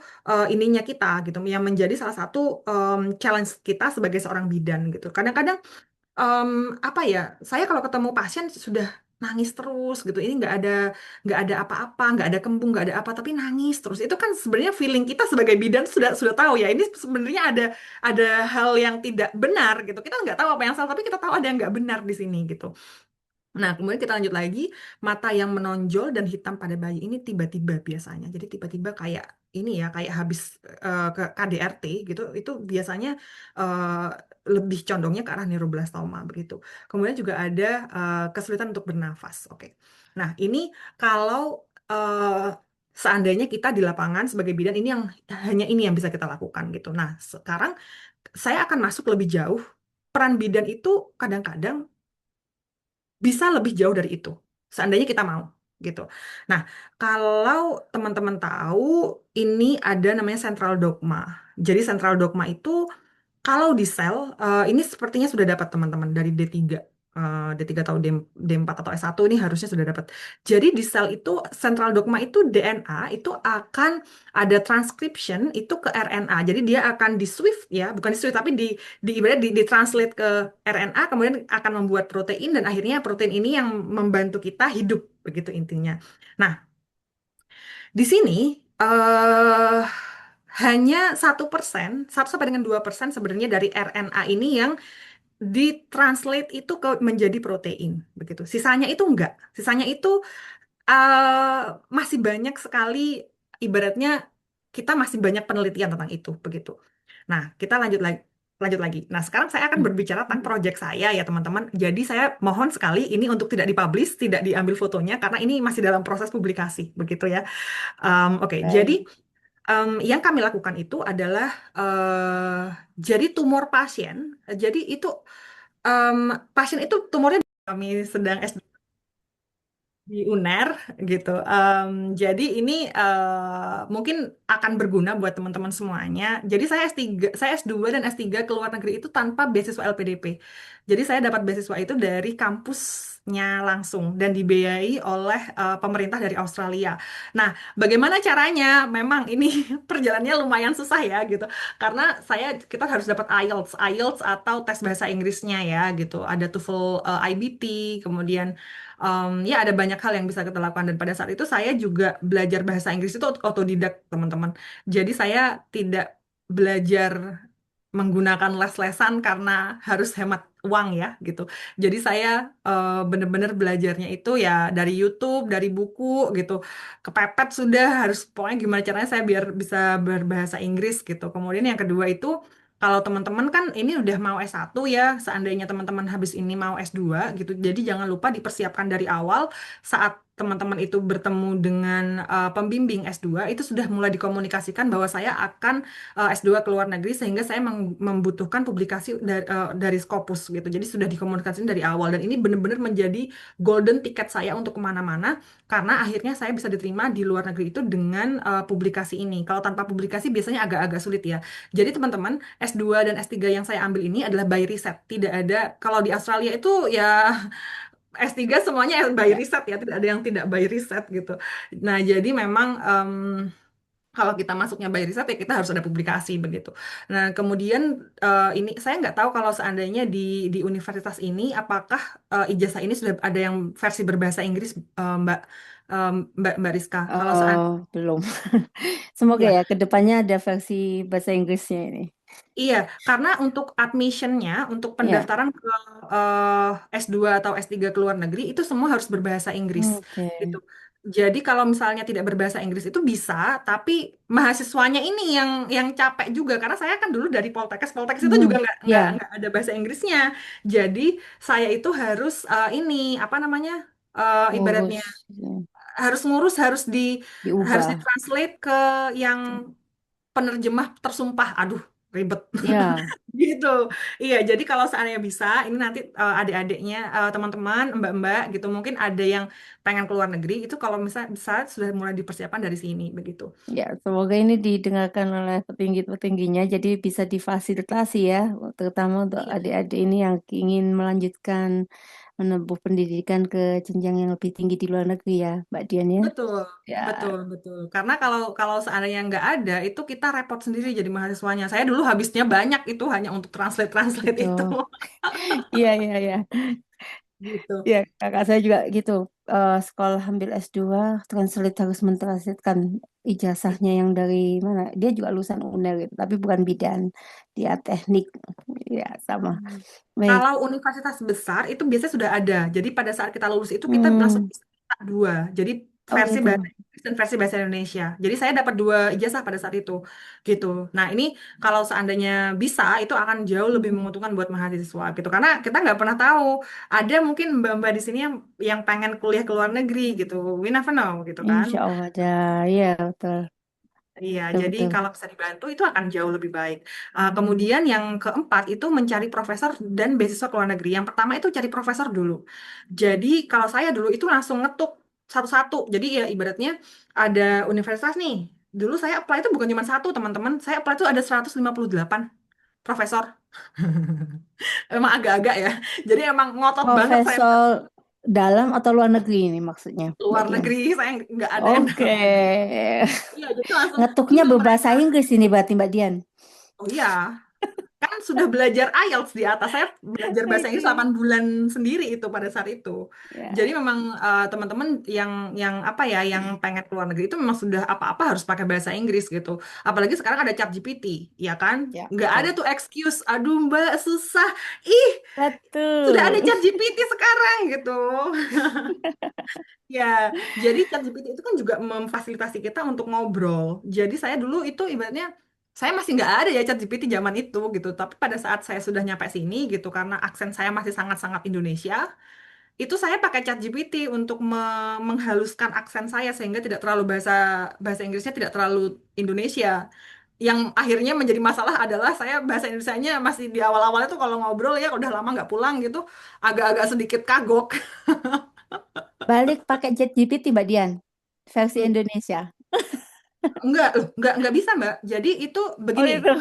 ininya kita gitu, yang menjadi salah satu challenge kita sebagai seorang bidan gitu. Kadang-kadang em, apa ya, saya kalau ketemu pasien sudah nangis terus gitu, ini nggak ada apa-apa, nggak ada kembung, nggak ada apa, tapi nangis terus. Itu kan sebenarnya feeling kita sebagai bidan sudah tahu ya, ini sebenarnya ada hal yang tidak benar gitu. Kita nggak tahu apa yang salah, tapi kita tahu ada yang nggak benar di sini gitu. Nah, kemudian kita lanjut lagi, mata yang menonjol dan hitam pada bayi ini tiba-tiba biasanya. Jadi tiba-tiba kayak ini ya, kayak habis ke KDRT gitu, itu biasanya eh, lebih condongnya ke arah neuroblastoma begitu. Kemudian juga ada kesulitan untuk bernafas. Oke. Nah, ini kalau seandainya kita di lapangan sebagai bidan ini yang hanya ini yang bisa kita lakukan gitu. Nah, sekarang saya akan masuk lebih jauh. Peran bidan itu kadang-kadang bisa lebih jauh dari itu, seandainya kita mau, gitu. Nah, kalau teman-teman tahu, ini ada namanya central dogma. Jadi central dogma itu kalau di sel, ini sepertinya sudah dapat teman-teman dari D3. D3 atau D4 atau S1 ini harusnya sudah dapat. Jadi di sel itu central dogma itu DNA itu akan ada transcription itu ke RNA. Jadi dia akan di Swift ya, bukan di Swift tapi di ibarat di translate ke RNA kemudian akan membuat protein dan akhirnya protein ini yang membantu kita hidup begitu intinya. Nah, di sini eh hanya 1%, 1 sampai dengan 2% sebenarnya dari RNA ini yang ditranslate itu ke menjadi protein begitu. Sisanya itu enggak. Sisanya itu eh, masih banyak sekali ibaratnya kita masih banyak penelitian tentang itu begitu. Nah, kita lanjut lagi. Lanjut lagi. Nah, sekarang saya akan berbicara tentang proyek saya ya, teman-teman. Jadi saya mohon sekali ini untuk tidak dipublish, tidak diambil fotonya karena ini masih dalam proses publikasi, begitu ya. Oke, jadi Baik. yang kami lakukan itu adalah jadi tumor pasien. Jadi itu em, pasien itu tumornya kami sedang di UNER gitu. Jadi ini mungkin akan berguna buat teman-teman semuanya. Jadi saya S2 dan S3 ke luar negeri itu tanpa beasiswa LPDP. Jadi saya dapat beasiswa itu dari kampusnya langsung dan dibiayai oleh pemerintah dari Australia. Nah, bagaimana caranya? Memang ini perjalanannya lumayan susah ya gitu. Karena kita harus dapat IELTS atau tes bahasa Inggrisnya ya gitu. Ada TOEFL, IBT, kemudian ya ada banyak hal yang bisa kita lakukan dan pada saat itu saya juga belajar bahasa Inggris itu otodidak teman-teman. Jadi saya tidak belajar menggunakan les-lesan karena harus hemat uang ya gitu. Jadi saya bener-bener belajarnya itu ya dari YouTube, dari buku gitu. Kepepet sudah harus pokoknya gimana caranya saya biar bisa berbahasa Inggris gitu. Kemudian yang kedua itu kalau teman-teman kan ini udah mau S1 ya, seandainya teman-teman habis ini mau S2 gitu. Jadi jangan lupa dipersiapkan dari awal saat teman-teman itu bertemu dengan pembimbing S2 itu sudah mulai dikomunikasikan bahwa saya akan S2 ke luar negeri sehingga saya membutuhkan publikasi dari Scopus gitu. Jadi sudah dikomunikasikan dari awal dan ini benar-benar menjadi golden ticket saya untuk kemana-mana karena akhirnya saya bisa diterima di luar negeri itu dengan publikasi ini. Kalau tanpa publikasi biasanya agak-agak sulit ya. Jadi teman-teman S2 dan S3 yang saya ambil ini adalah by riset. Tidak ada kalau di Australia itu ya S3 semuanya by Ya. riset ya, tidak ada yang tidak by riset gitu. Nah, jadi memang kalau kita masuknya by riset ya kita harus ada publikasi begitu. Nah, kemudian ini saya nggak tahu kalau seandainya di universitas ini apakah ijazah ini sudah ada yang versi berbahasa Inggris Mbak Mbak Rizka. Kalau seandainya Oh, belum. Semoga ya ke depannya ada versi bahasa Inggrisnya ini. iya, karena untuk admissionnya, untuk Ya. pendaftaran ke S2 atau S3 ke luar negeri, itu semua harus berbahasa Inggris, Oke. gitu. Jadi kalau misalnya tidak berbahasa Inggris itu bisa, tapi mahasiswanya ini yang capek juga, karena saya kan dulu dari Poltekkes itu juga Ya, nggak ada bahasa Inggrisnya. Jadi saya itu harus ini apa namanya ibaratnya ngurus ya, harus ngurus, harus diubah. ditranslate ke yang penerjemah tersumpah. Aduh, ribet. Ya, Gitu. Iya, jadi kalau seandainya bisa, ini nanti adik-adiknya, teman-teman, mbak-mbak gitu, mungkin ada yang pengen keluar negeri, itu kalau bisa sudah mulai dipersiapkan dari sini, begitu. ya, semoga ini didengarkan oleh petinggi-petingginya, jadi bisa difasilitasi ya, terutama untuk Iya, adik-adik ini yang ingin melanjutkan menempuh pendidikan ke jenjang yang lebih tinggi di luar negeri ya, Mbak Dian ya. betul, Ya, betul, betul. Karena kalau kalau seandainya nggak ada, itu kita repot sendiri jadi mahasiswanya. Saya dulu habisnya banyak itu hanya untuk translate-translate itu. betul. Iya, iya, iya. Gitu. Ya, kakak saya juga gitu. Sekolah ambil S2, translate harus mentranslatekan ijazahnya yang dari mana. Dia juga lulusan UNER gitu, tapi bukan bidan. Dia teknik. Ya, sama. Baik. Kalau universitas besar itu biasanya sudah ada. Jadi pada saat kita lulus itu kita langsung Hmm. bisa minta dua. Jadi Oh versi gitu. bahasa Inggris dan versi bahasa Indonesia. Jadi saya dapat dua ijazah pada saat itu, gitu. Nah ini kalau seandainya bisa itu akan jauh lebih Hmm. menguntungkan buat mahasiswa, gitu. Karena kita nggak pernah tahu. Ada mungkin mbak-mbak di sini yang pengen kuliah ke luar negeri, gitu. We never know, gitu kan. Insya Allah ada. Ya, betul. Iya, Betul, jadi betul. kalau bisa dibantu itu akan jauh lebih baik. Kemudian yang keempat itu mencari profesor dan beasiswa ke luar negeri. Yang pertama itu cari profesor dulu. Jadi kalau saya dulu itu langsung ngetuk satu-satu. Jadi ya ibaratnya ada universitas nih. Dulu saya apply itu bukan cuma satu teman-teman. Saya apply itu ada 158. profesor. Emang agak-agak ya. Jadi emang ngotot banget saya Profesor dalam atau luar negeri ini maksudnya, Mbak luar Dian? negeri, saya nggak ada yang Oke. dalam negeri. Iya, jadi langsung Ngetuknya email berbahasa mereka. Inggris ini berarti Mbak Dian. Oh iya, kan sudah belajar IELTS di atas. Saya belajar bahasa Inggris Oke. 8 bulan sendiri itu pada saat itu. Jadi Ya. memang teman-teman yang apa ya, yang pengen keluar negeri itu memang sudah apa-apa harus pakai bahasa Inggris gitu. Apalagi sekarang ada ChatGPT, ya kan? Ya, Nggak ada betul. tuh excuse, aduh Mbak susah. Ih, sudah ada Betul. ChatGPT sekarang gitu. Ya, jadi ChatGPT itu kan juga memfasilitasi kita untuk ngobrol. Jadi saya dulu itu ibaratnya saya masih nggak ada ya ChatGPT zaman itu gitu. Tapi pada saat saya sudah nyampe sini gitu, karena aksen saya masih sangat-sangat Indonesia, itu saya pakai ChatGPT untuk menghaluskan aksen saya sehingga tidak terlalu bahasa bahasa Inggrisnya tidak terlalu Indonesia. Yang akhirnya menjadi masalah adalah saya bahasa Indonesianya masih di awal-awal itu kalau ngobrol ya udah lama nggak pulang gitu, agak-agak sedikit kagok. Balik pakai ChatGPT Mbak Dian. Versi Indonesia. Enggak, loh, enggak bisa, Mbak. Jadi itu Oh begini, itu.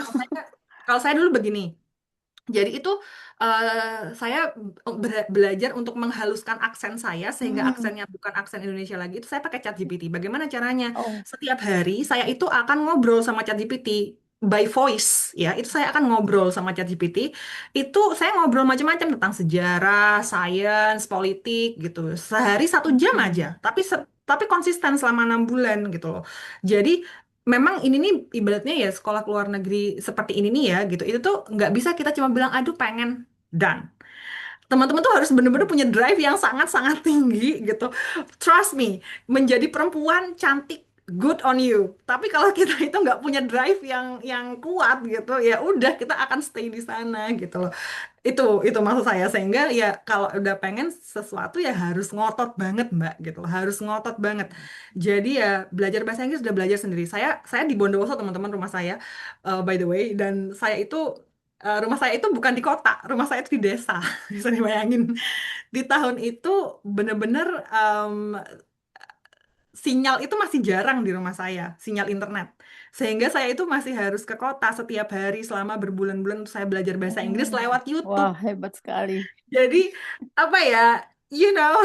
kalau saya dulu begini. Jadi itu saya belajar untuk menghaluskan aksen saya sehingga Hmm. aksennya bukan aksen Indonesia lagi. Itu saya pakai ChatGPT. Bagaimana caranya? Oh. Setiap hari saya itu akan ngobrol sama ChatGPT by voice, ya. Itu saya akan ngobrol sama ChatGPT. Itu saya ngobrol macam-macam tentang sejarah, sains, politik gitu. Sehari 1 jam aja. Tapi konsisten selama 6 bulan gitu loh. Jadi memang ini nih ibaratnya ya sekolah ke luar negeri seperti ini nih ya gitu. Itu tuh nggak bisa kita cuma bilang aduh pengen dan teman-teman tuh harus bener-bener punya drive yang sangat-sangat tinggi gitu. Trust me, menjadi perempuan cantik good on you. Tapi kalau kita itu nggak punya drive yang kuat gitu, ya udah kita akan stay di sana gitu loh. Itu maksud saya sehingga ya kalau udah pengen sesuatu ya harus ngotot banget Mbak gitu loh. Harus ngotot banget. Jadi ya belajar bahasa Inggris udah belajar sendiri. Saya di Bondowoso teman-teman rumah saya by the way dan saya itu rumah saya itu bukan di kota, rumah saya itu di desa. Bisa dibayangin. Di tahun itu bener-bener sinyal itu masih jarang di rumah saya, sinyal internet. Sehingga saya itu masih harus ke kota setiap hari selama berbulan-bulan untuk saya belajar bahasa Inggris Oh. lewat YouTube. Wah, hebat sekali. Jadi apa ya, you know,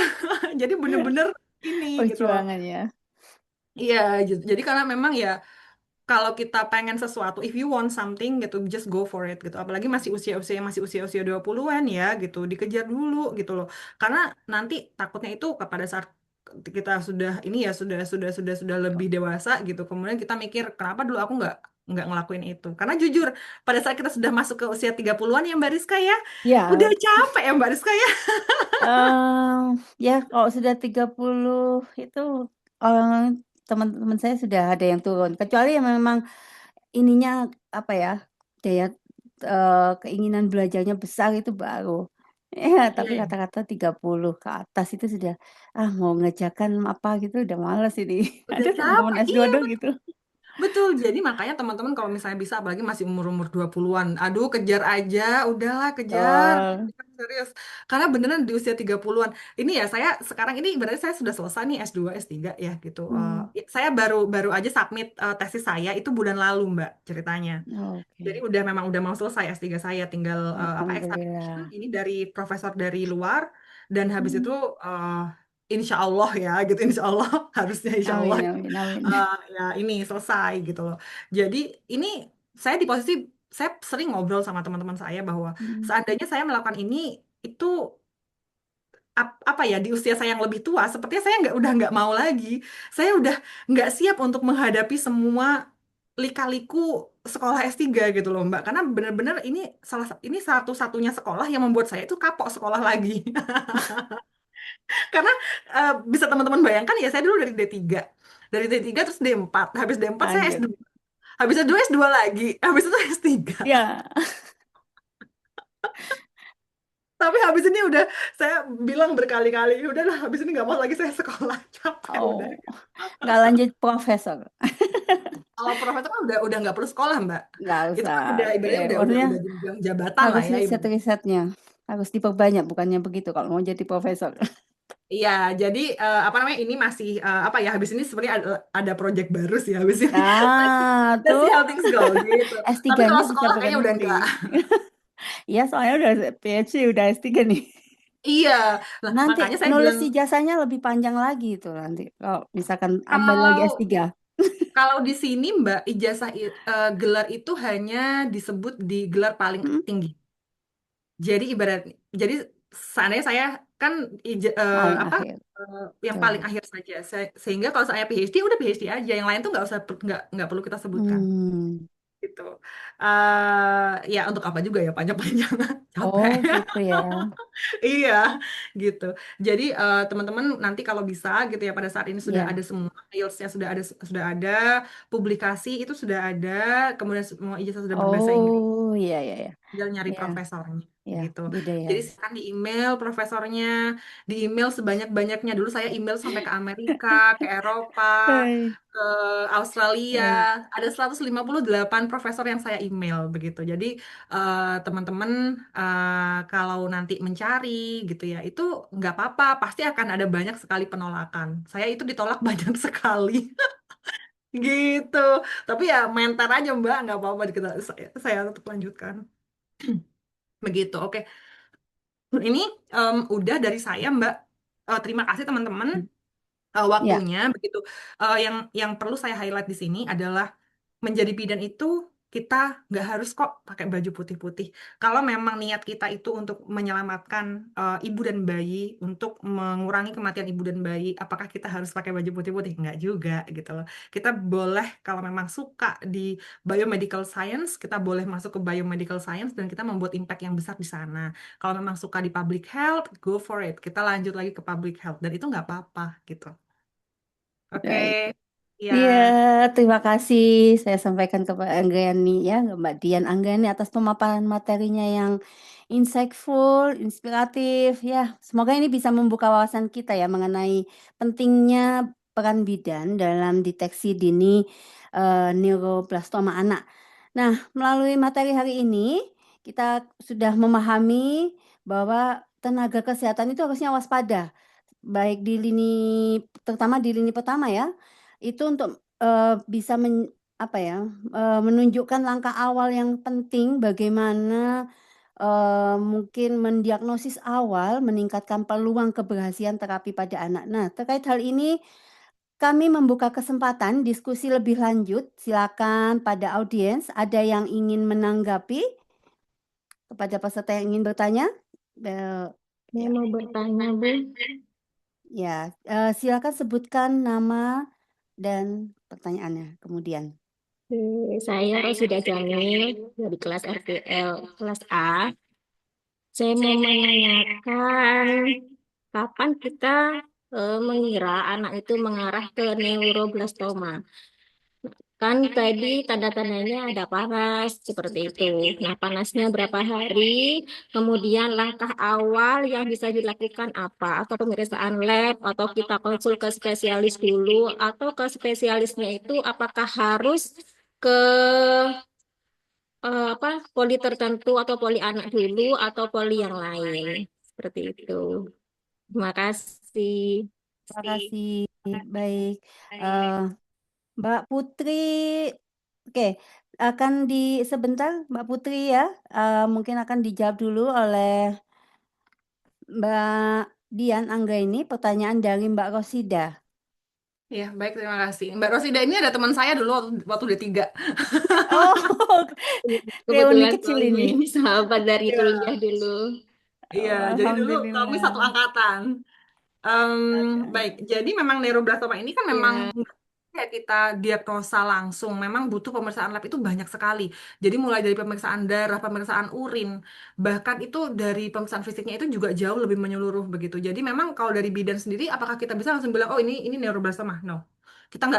jadi bener-bener ini gitu loh. Perjuangan ya. Iya, jadi karena memang ya kalau kita pengen sesuatu, if you want something gitu, just go for it gitu. Apalagi masih usia-usia 20-an ya gitu, dikejar dulu gitu loh. Karena nanti takutnya itu pada saat kita sudah ini ya sudah lebih dewasa gitu. Kemudian kita mikir, kenapa dulu aku nggak ngelakuin itu? Karena jujur, pada saat kita sudah masuk ke usia 30-an ya Mbak Rizka ya, Ya, udah capek ya Mbak Rizka ya. ya kalau sudah 30 itu orang teman-teman saya sudah ada yang turun. Kecuali yang memang ininya apa ya, daya keinginan belajarnya besar itu baru. Ya, tapi Iya, rata-rata 30 ke atas itu sudah mau ngerjakan apa gitu udah males ini. udah Ada teman-teman capek. S2 Iya, doang gitu. betul, jadi makanya teman-teman kalau misalnya bisa, apalagi masih umur-umur 20-an, aduh kejar aja, udahlah kejar, Betul. serius. Karena beneran di usia 30-an, ini ya saya sekarang ini berarti saya sudah selesai nih S2, S3 ya gitu. Saya baru aja submit tesis saya itu bulan lalu Mbak ceritanya. Jadi Oke. memang udah mau selesai S3 saya, tinggal examination Alhamdulillah. ini dari profesor dari luar, dan habis itu insya Allah ya gitu, insya Allah harusnya insya Allah Amin, amin, amin. ya ini selesai gitu loh. Jadi ini saya di posisi saya sering ngobrol sama teman-teman saya bahwa seandainya saya melakukan ini itu apa ya di usia saya yang lebih tua, sepertinya saya udah nggak mau lagi. Saya udah nggak siap untuk menghadapi semua lika-liku sekolah S3 gitu loh Mbak. Karena benar-benar ini satu-satunya sekolah yang membuat saya itu kapok sekolah lagi. Karena bisa teman-teman bayangkan ya saya dulu dari D3. Dari D3 terus D4. Habis D4 saya Lanjut. S2. Habis S2 S2 lagi. Habis itu S3. Ya, Tapi habis ini udah saya bilang berkali-kali, udahlah habis ini nggak mau lagi saya sekolah. Capek udah. nggak lanjut profesor. Kalau profesor kan udah nggak perlu sekolah Mbak. Nggak Itu usah. kan udah ibaratnya Maksudnya udah jenjang jabatan lah harus ya. riset-risetnya. Harus diperbanyak, bukannya begitu kalau mau jadi profesor. Iya, jadi apa namanya ini masih apa ya? Habis ini sebenarnya ada project baru sih habis ini. Ah, Let's tuh see how things go gitu. Tapi kalau S3-nya bisa sekolah kayaknya udah berhenti. enggak. Iya, soalnya udah PhD, udah S3 nih. Iya, lah Nanti makanya saya nulis bilang ijazahnya lebih panjang lagi itu nanti. Kalau misalkan ambil lagi kalau S3. kalau di sini Mbak ijazah gelar itu hanya disebut di gelar paling Hmm, tinggi. Jadi ibarat jadi seandainya saya kan paling apa akhir. yang paling Tuh. akhir saja. Sehingga kalau saya PhD udah PhD aja, yang lain tuh nggak usah nggak perlu kita sebutkan Hmm. gitu. Ya untuk apa juga ya panjang-panjang Oh, capek. gitu ya. Iya, gitu. Jadi teman-teman nanti kalau bisa gitu ya pada saat ini sudah Ya. ada semua IELTS-nya sudah ada, publikasi itu sudah ada, kemudian semua ijazah sudah berbahasa Inggris, Oh, iya, iya, iya. tinggal nyari Ya, profesornya ya, gitu. beda ya. Jadi silakan di email profesornya, di email sebanyak-banyaknya. Dulu saya email sampai ke Amerika, ke Eropa, Hai. ke Australia. Ya. Ada 158 profesor yang saya email begitu. Jadi teman-teman kalau nanti mencari gitu ya, itu nggak apa-apa. Pasti akan ada banyak sekali penolakan. Saya itu ditolak banyak sekali gitu. Tapi ya mentor aja Mbak, nggak apa-apa kita saya tetap lanjutkan. Begitu. Oke. Ini udah dari saya, Mbak. Terima kasih teman-teman Ya. waktunya. Begitu. Yang perlu saya highlight di sini adalah menjadi bidan itu kita nggak harus kok pakai baju putih-putih. Kalau memang niat kita itu untuk menyelamatkan ibu dan bayi, untuk mengurangi kematian ibu dan bayi, apakah kita harus pakai baju putih-putih? Nggak juga gitu loh. Kita boleh kalau memang suka di biomedical science, kita boleh masuk ke biomedical science dan kita membuat impact yang besar di sana. Kalau memang suka di public health, go for it. Kita lanjut lagi ke public health dan itu nggak apa-apa gitu. Oke, Baik. ya. Iya, terima kasih saya sampaikan ke Mbak Anggani ya, Mbak Dian Anggani atas pemaparan materinya yang insightful, inspiratif ya. Semoga ini bisa membuka wawasan kita ya mengenai pentingnya peran bidan dalam deteksi dini neuroblastoma anak. Nah, melalui materi hari ini kita sudah memahami bahwa tenaga kesehatan itu harusnya waspada, baik di lini terutama di lini pertama ya. Itu untuk bisa menunjukkan langkah awal yang penting bagaimana mungkin mendiagnosis awal meningkatkan peluang keberhasilan terapi pada anak. Nah, terkait hal ini kami membuka kesempatan diskusi lebih lanjut. Silakan pada audiens ada yang ingin menanggapi kepada peserta yang ingin bertanya. Eh, Saya ya, mau bertanya, Bu. ya, silakan sebutkan nama dan pertanyaannya kemudian. Saya Rosida Jamil dari kelas RPL kelas A. Saya mau menanyakan kapan kita mengira anak itu mengarah ke neuroblastoma. Kan tadi tanda-tandanya ada panas seperti itu. Nah, panasnya berapa hari? Kemudian langkah awal yang bisa dilakukan apa? Atau pemeriksaan lab atau kita konsul ke spesialis dulu atau ke spesialisnya itu apakah harus ke apa poli tertentu atau poli anak dulu atau poli yang lain? Seperti itu. Terima kasih. Terima kasih. Baik. Eh, Mbak Putri, oke, akan sebentar Mbak Putri ya, mungkin akan dijawab dulu oleh Mbak Dian Angga ini pertanyaan dari Mbak Rosida. Ya, baik, terima kasih. Mbak Rosida ini ada teman saya dulu waktu udah tiga. Oh, reuni Kebetulan kecil kami ini. sahabat dari Iya, kuliah dulu. iya. Oh, Jadi dulu kami satu Alhamdulillah. angkatan. Baik, jadi memang neuroblastoma ini kan memang Ya, nggak kayak kita diagnosa langsung, memang butuh pemeriksaan lab itu banyak sekali. Jadi mulai dari pemeriksaan darah, pemeriksaan urin, bahkan itu dari pemeriksaan fisiknya itu juga jauh lebih menyeluruh begitu. Jadi memang kalau dari bidan sendiri, apakah kita bisa langsung bilang, oh ini neuroblastoma? No, kita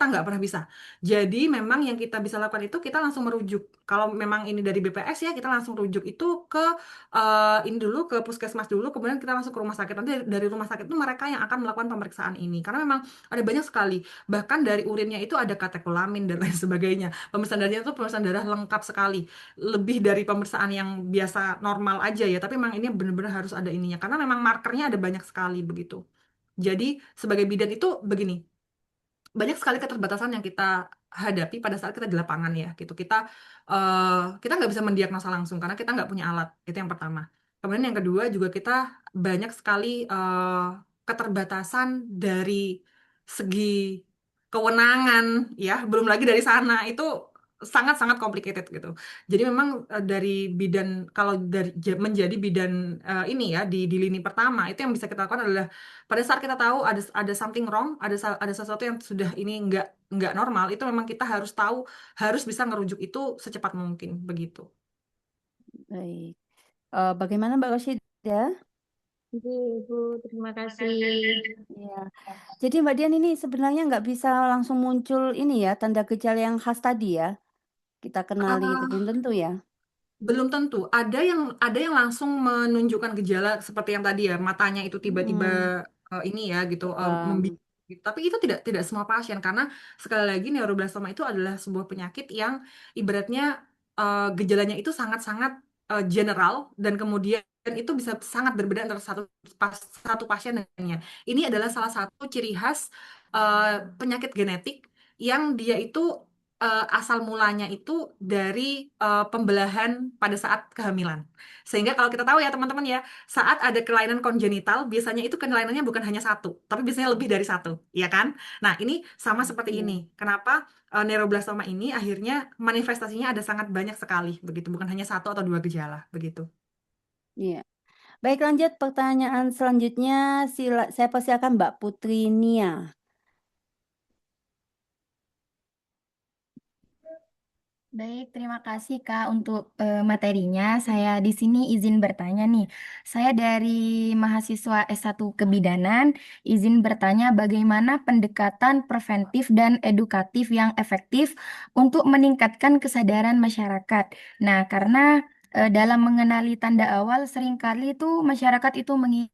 nggak pernah bisa. Jadi memang yang kita bisa lakukan itu kita langsung merujuk. Kalau memang ini dari BPS ya, kita langsung rujuk itu ke ini dulu ke puskesmas dulu, kemudian kita langsung ke rumah sakit. Nanti dari rumah sakit itu mereka yang akan melakukan pemeriksaan ini. Karena memang ada banyak sekali. Bahkan dari urinnya itu ada katekolamin dan lain sebagainya. Pemeriksaan darahnya itu pemeriksaan darah lengkap sekali. Lebih dari pemeriksaan yang biasa normal aja ya. Tapi memang ini benar-benar harus ada ininya. Karena memang markernya ada banyak sekali begitu. Jadi sebagai bidan itu begini, banyak sekali keterbatasan yang kita hadapi pada saat kita di lapangan ya gitu. Kita nggak bisa mendiagnosa langsung karena kita nggak punya alat. Itu yang pertama. Kemudian yang kedua juga kita banyak sekali keterbatasan dari segi kewenangan ya, belum lagi dari sana itu sangat-sangat complicated gitu. Jadi memang dari bidan, kalau dari menjadi bidan ini ya di lini pertama, itu yang bisa kita lakukan adalah pada saat kita tahu ada something wrong, ada sesuatu yang sudah ini nggak normal, itu memang kita harus tahu, harus bisa ngerujuk itu secepat mungkin begitu. Baik. Bagaimana Mbak Rosida? Ibu, terima kasih. Ya. Jadi Mbak Dian ini sebenarnya nggak bisa langsung muncul ini ya tanda gejala yang khas tadi ya. Kita kenali itu belum tentu ya. Belum tentu. Ada yang langsung menunjukkan gejala seperti yang tadi ya, matanya itu tiba-tiba ini ya gitu membiru. Gitu. Tapi itu tidak semua pasien karena sekali lagi neuroblastoma itu adalah sebuah penyakit yang ibaratnya gejalanya itu sangat-sangat general dan kemudian itu bisa sangat berbeda antara satu pasien dan lainnya. Ini adalah salah satu ciri khas penyakit genetik yang dia itu asal mulanya itu dari pembelahan pada saat kehamilan. Sehingga kalau kita tahu ya teman-teman ya, saat ada kelainan kongenital, biasanya itu kelainannya bukan hanya satu, tapi biasanya lebih dari satu, ya kan? Nah, ini sama seperti ini. Kenapa neuroblastoma ini akhirnya manifestasinya ada sangat banyak sekali, begitu, bukan hanya satu atau dua gejala, begitu. Iya. Baik, lanjut pertanyaan selanjutnya. Saya persilakan Mbak Putri Nia. Baik, terima kasih Kak untuk materinya. Saya di sini izin bertanya nih. Saya dari mahasiswa S1 Kebidanan, izin bertanya bagaimana pendekatan preventif dan edukatif yang efektif untuk meningkatkan kesadaran masyarakat. Nah, karena dalam mengenali tanda awal seringkali itu masyarakat itu mengira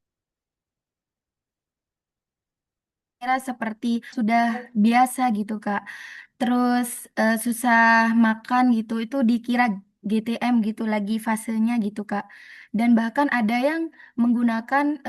seperti sudah biasa gitu Kak. Terus susah makan gitu itu dikira GTM gitu lagi fasenya gitu Kak. Dan bahkan ada yang menggunakan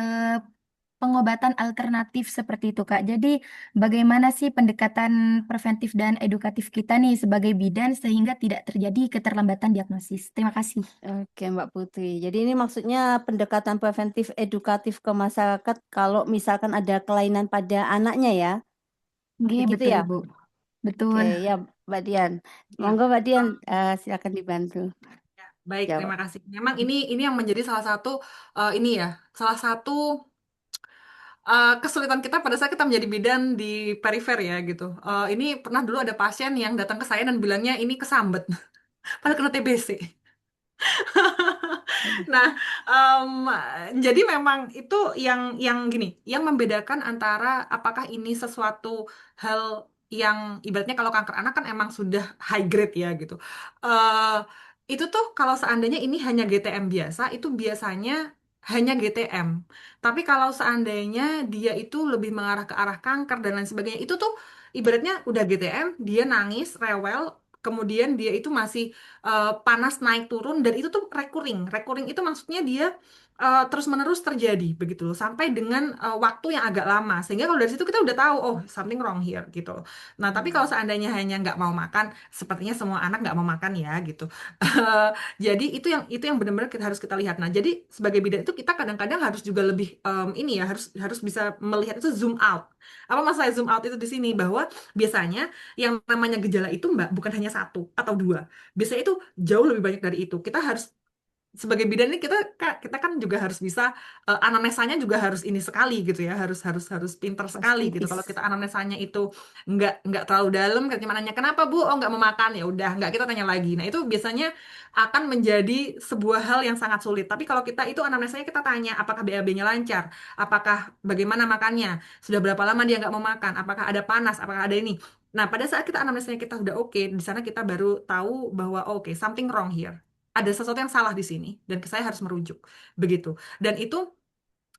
pengobatan alternatif seperti itu Kak. Jadi bagaimana sih pendekatan preventif dan edukatif kita nih sebagai bidan sehingga tidak terjadi keterlambatan diagnosis. Terima kasih. Oke, Mbak Putri. Jadi ini maksudnya pendekatan preventif edukatif ke masyarakat kalau misalkan ada kelainan pada anaknya ya. Oke, Begitu betul ya? Ibu. Betul. Oke, ya Mbak Dian. Monggo Mbak Dian, silakan dibantu. Baik, Jawab. terima kasih. Memang ini yang menjadi salah satu ini ya, salah satu kesulitan kita pada saat kita menjadi bidan di perifer ya gitu. Ini pernah dulu ada pasien yang datang ke saya dan bilangnya ini kesambet, padahal kena TBC. Nah, jadi memang itu yang gini, yang membedakan antara apakah ini sesuatu hal yang ibaratnya kalau kanker anak kan emang sudah high grade ya gitu. Eh itu tuh kalau seandainya ini hanya GTM biasa, itu biasanya hanya GTM. Tapi kalau seandainya dia itu lebih mengarah ke arah kanker dan lain sebagainya, itu tuh ibaratnya udah GTM, dia nangis, rewel, kemudian dia itu masih panas naik turun dan itu tuh recurring. Recurring itu maksudnya dia terus-menerus terjadi begitu loh sampai dengan waktu yang agak lama. Sehingga kalau dari situ kita udah tahu oh something wrong here gitu. Nah, tapi kalau seandainya hanya nggak mau makan, sepertinya semua anak nggak mau makan ya gitu. Jadi itu yang benar-benar kita harus kita lihat. Nah, jadi sebagai bidan itu kita kadang-kadang harus juga lebih ini ya harus bisa melihat itu zoom out. Apa maksud saya zoom out itu di sini bahwa biasanya yang namanya gejala itu Mbak bukan hanya satu atau dua. Biasanya itu jauh lebih banyak dari itu. Kita harus sebagai bidan ini kita kan juga harus bisa anamnesanya juga harus ini sekali gitu ya harus harus harus pinter sekali gitu kalau kita anamnesanya itu nggak terlalu dalam kayak nanya kenapa Bu oh nggak mau makan ya udah nggak kita tanya lagi nah itu biasanya akan menjadi sebuah hal yang sangat sulit tapi kalau kita itu anamnesanya kita tanya apakah BAB-nya lancar apakah bagaimana makannya sudah berapa lama dia nggak mau makan apakah ada panas apakah ada ini nah pada saat kita anamnesanya kita udah oke di sana kita baru tahu bahwa oke something wrong here ada sesuatu yang salah di sini dan saya harus merujuk begitu dan itu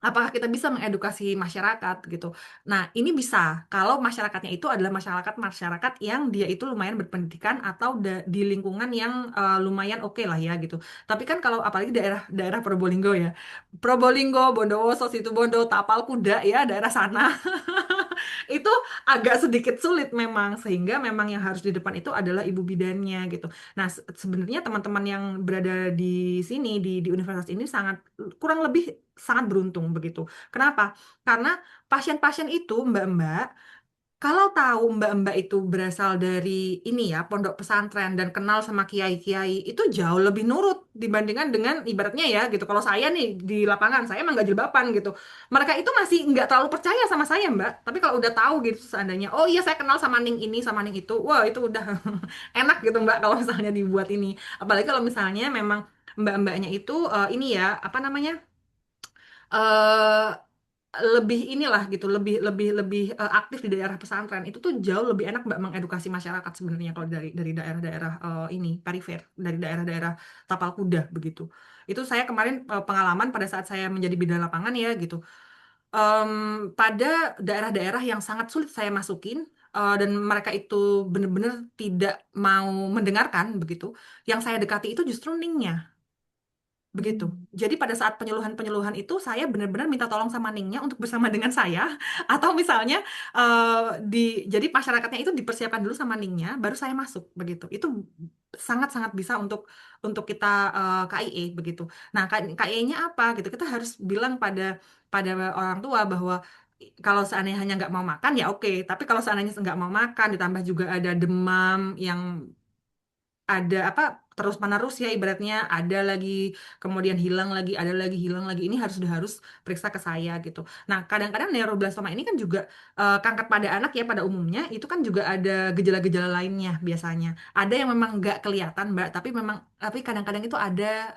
Apakah kita bisa mengedukasi masyarakat gitu? Nah, ini bisa kalau masyarakatnya itu adalah masyarakat yang dia itu lumayan berpendidikan atau di lingkungan yang lumayan oke lah ya gitu. Tapi kan kalau apalagi daerah Probolinggo ya, Probolinggo, Bondowoso, Situbondo, Tapal Kuda ya daerah sana itu agak sedikit sulit memang sehingga memang yang harus di depan itu adalah ibu bidannya gitu. Nah, sebenarnya teman-teman yang berada di sini di universitas ini sangat kurang lebih sangat beruntung begitu. Kenapa? Karena pasien-pasien itu mbak-mbak kalau tahu mbak-mbak itu berasal dari ini ya, pondok pesantren dan kenal sama kiai-kiai, itu jauh lebih nurut dibandingkan dengan ibaratnya ya gitu. Kalau saya nih di lapangan, saya emang nggak jilbaban gitu. Mereka itu masih nggak terlalu percaya sama saya mbak. Tapi kalau udah tahu gitu seandainya, oh iya saya kenal sama Ning ini, sama Ning itu, wah itu udah enak gitu mbak kalau misalnya dibuat ini. Apalagi kalau misalnya memang mbak-mbaknya itu ini ya, apa namanya? eh lebih inilah gitu, lebih lebih lebih aktif di daerah pesantren itu tuh jauh lebih enak Mbak mengedukasi masyarakat sebenarnya kalau dari daerah-daerah ini perifer, dari daerah-daerah tapal kuda begitu. Itu saya kemarin pengalaman pada saat saya menjadi bidan lapangan ya gitu. Pada daerah-daerah yang sangat sulit saya masukin dan mereka itu benar-benar tidak mau mendengarkan begitu. Yang saya dekati itu justru Ningnya. Begitu. Jadi pada saat penyuluhan-penyuluhan itu saya benar-benar minta tolong sama Ningnya untuk bersama dengan saya atau misalnya jadi masyarakatnya itu dipersiapkan dulu sama Ningnya baru saya masuk begitu. Itu sangat-sangat bisa untuk kita KIE begitu. Nah, KIE-nya apa gitu? Kita harus bilang pada orang tua bahwa kalau seandainya hanya nggak mau makan ya oke, tapi kalau seandainya nggak mau makan ditambah juga ada demam yang ada apa terus menerus ya ibaratnya ada lagi kemudian hilang lagi ada lagi hilang lagi ini harus periksa ke saya gitu. Nah kadang-kadang neuroblastoma ini kan juga kanker pada anak ya pada umumnya itu kan juga ada gejala-gejala lainnya biasanya ada yang memang nggak kelihatan Mbak tapi kadang-kadang itu ada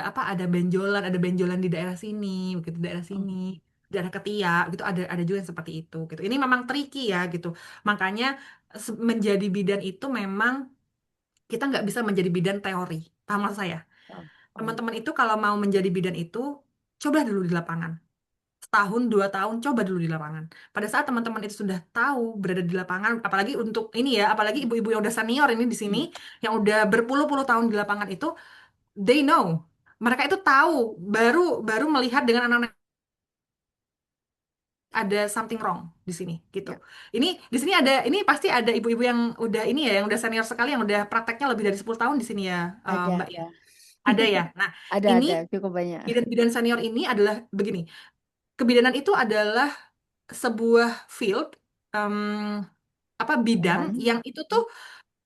apa ada benjolan di daerah sini begitu daerah sini daerah ketiak gitu ada juga yang seperti itu gitu ini memang tricky ya gitu makanya menjadi bidan itu memang kita nggak bisa menjadi bidan teori. Paham maksud saya? Teman-teman itu kalau mau menjadi bidan itu, coba dulu di lapangan. Setahun, 2 tahun, coba dulu di lapangan. Pada saat teman-teman itu sudah tahu berada di lapangan, apalagi untuk ini ya, apalagi ibu-ibu yang udah senior ini di sini, yang udah berpuluh-puluh tahun di lapangan itu, they know. Mereka itu tahu, baru baru melihat dengan anak-anak ada something wrong di sini gitu. Ini di sini ini pasti ada ibu-ibu yang udah ini ya, yang udah senior sekali, yang udah prakteknya lebih dari 10 tahun di sini ya, Mbak ya. Ada ya. Nah, Ada, ini cukup banyak. bidan-bidan senior ini adalah begini. Kebidanan itu adalah sebuah field apa bidang yang itu tuh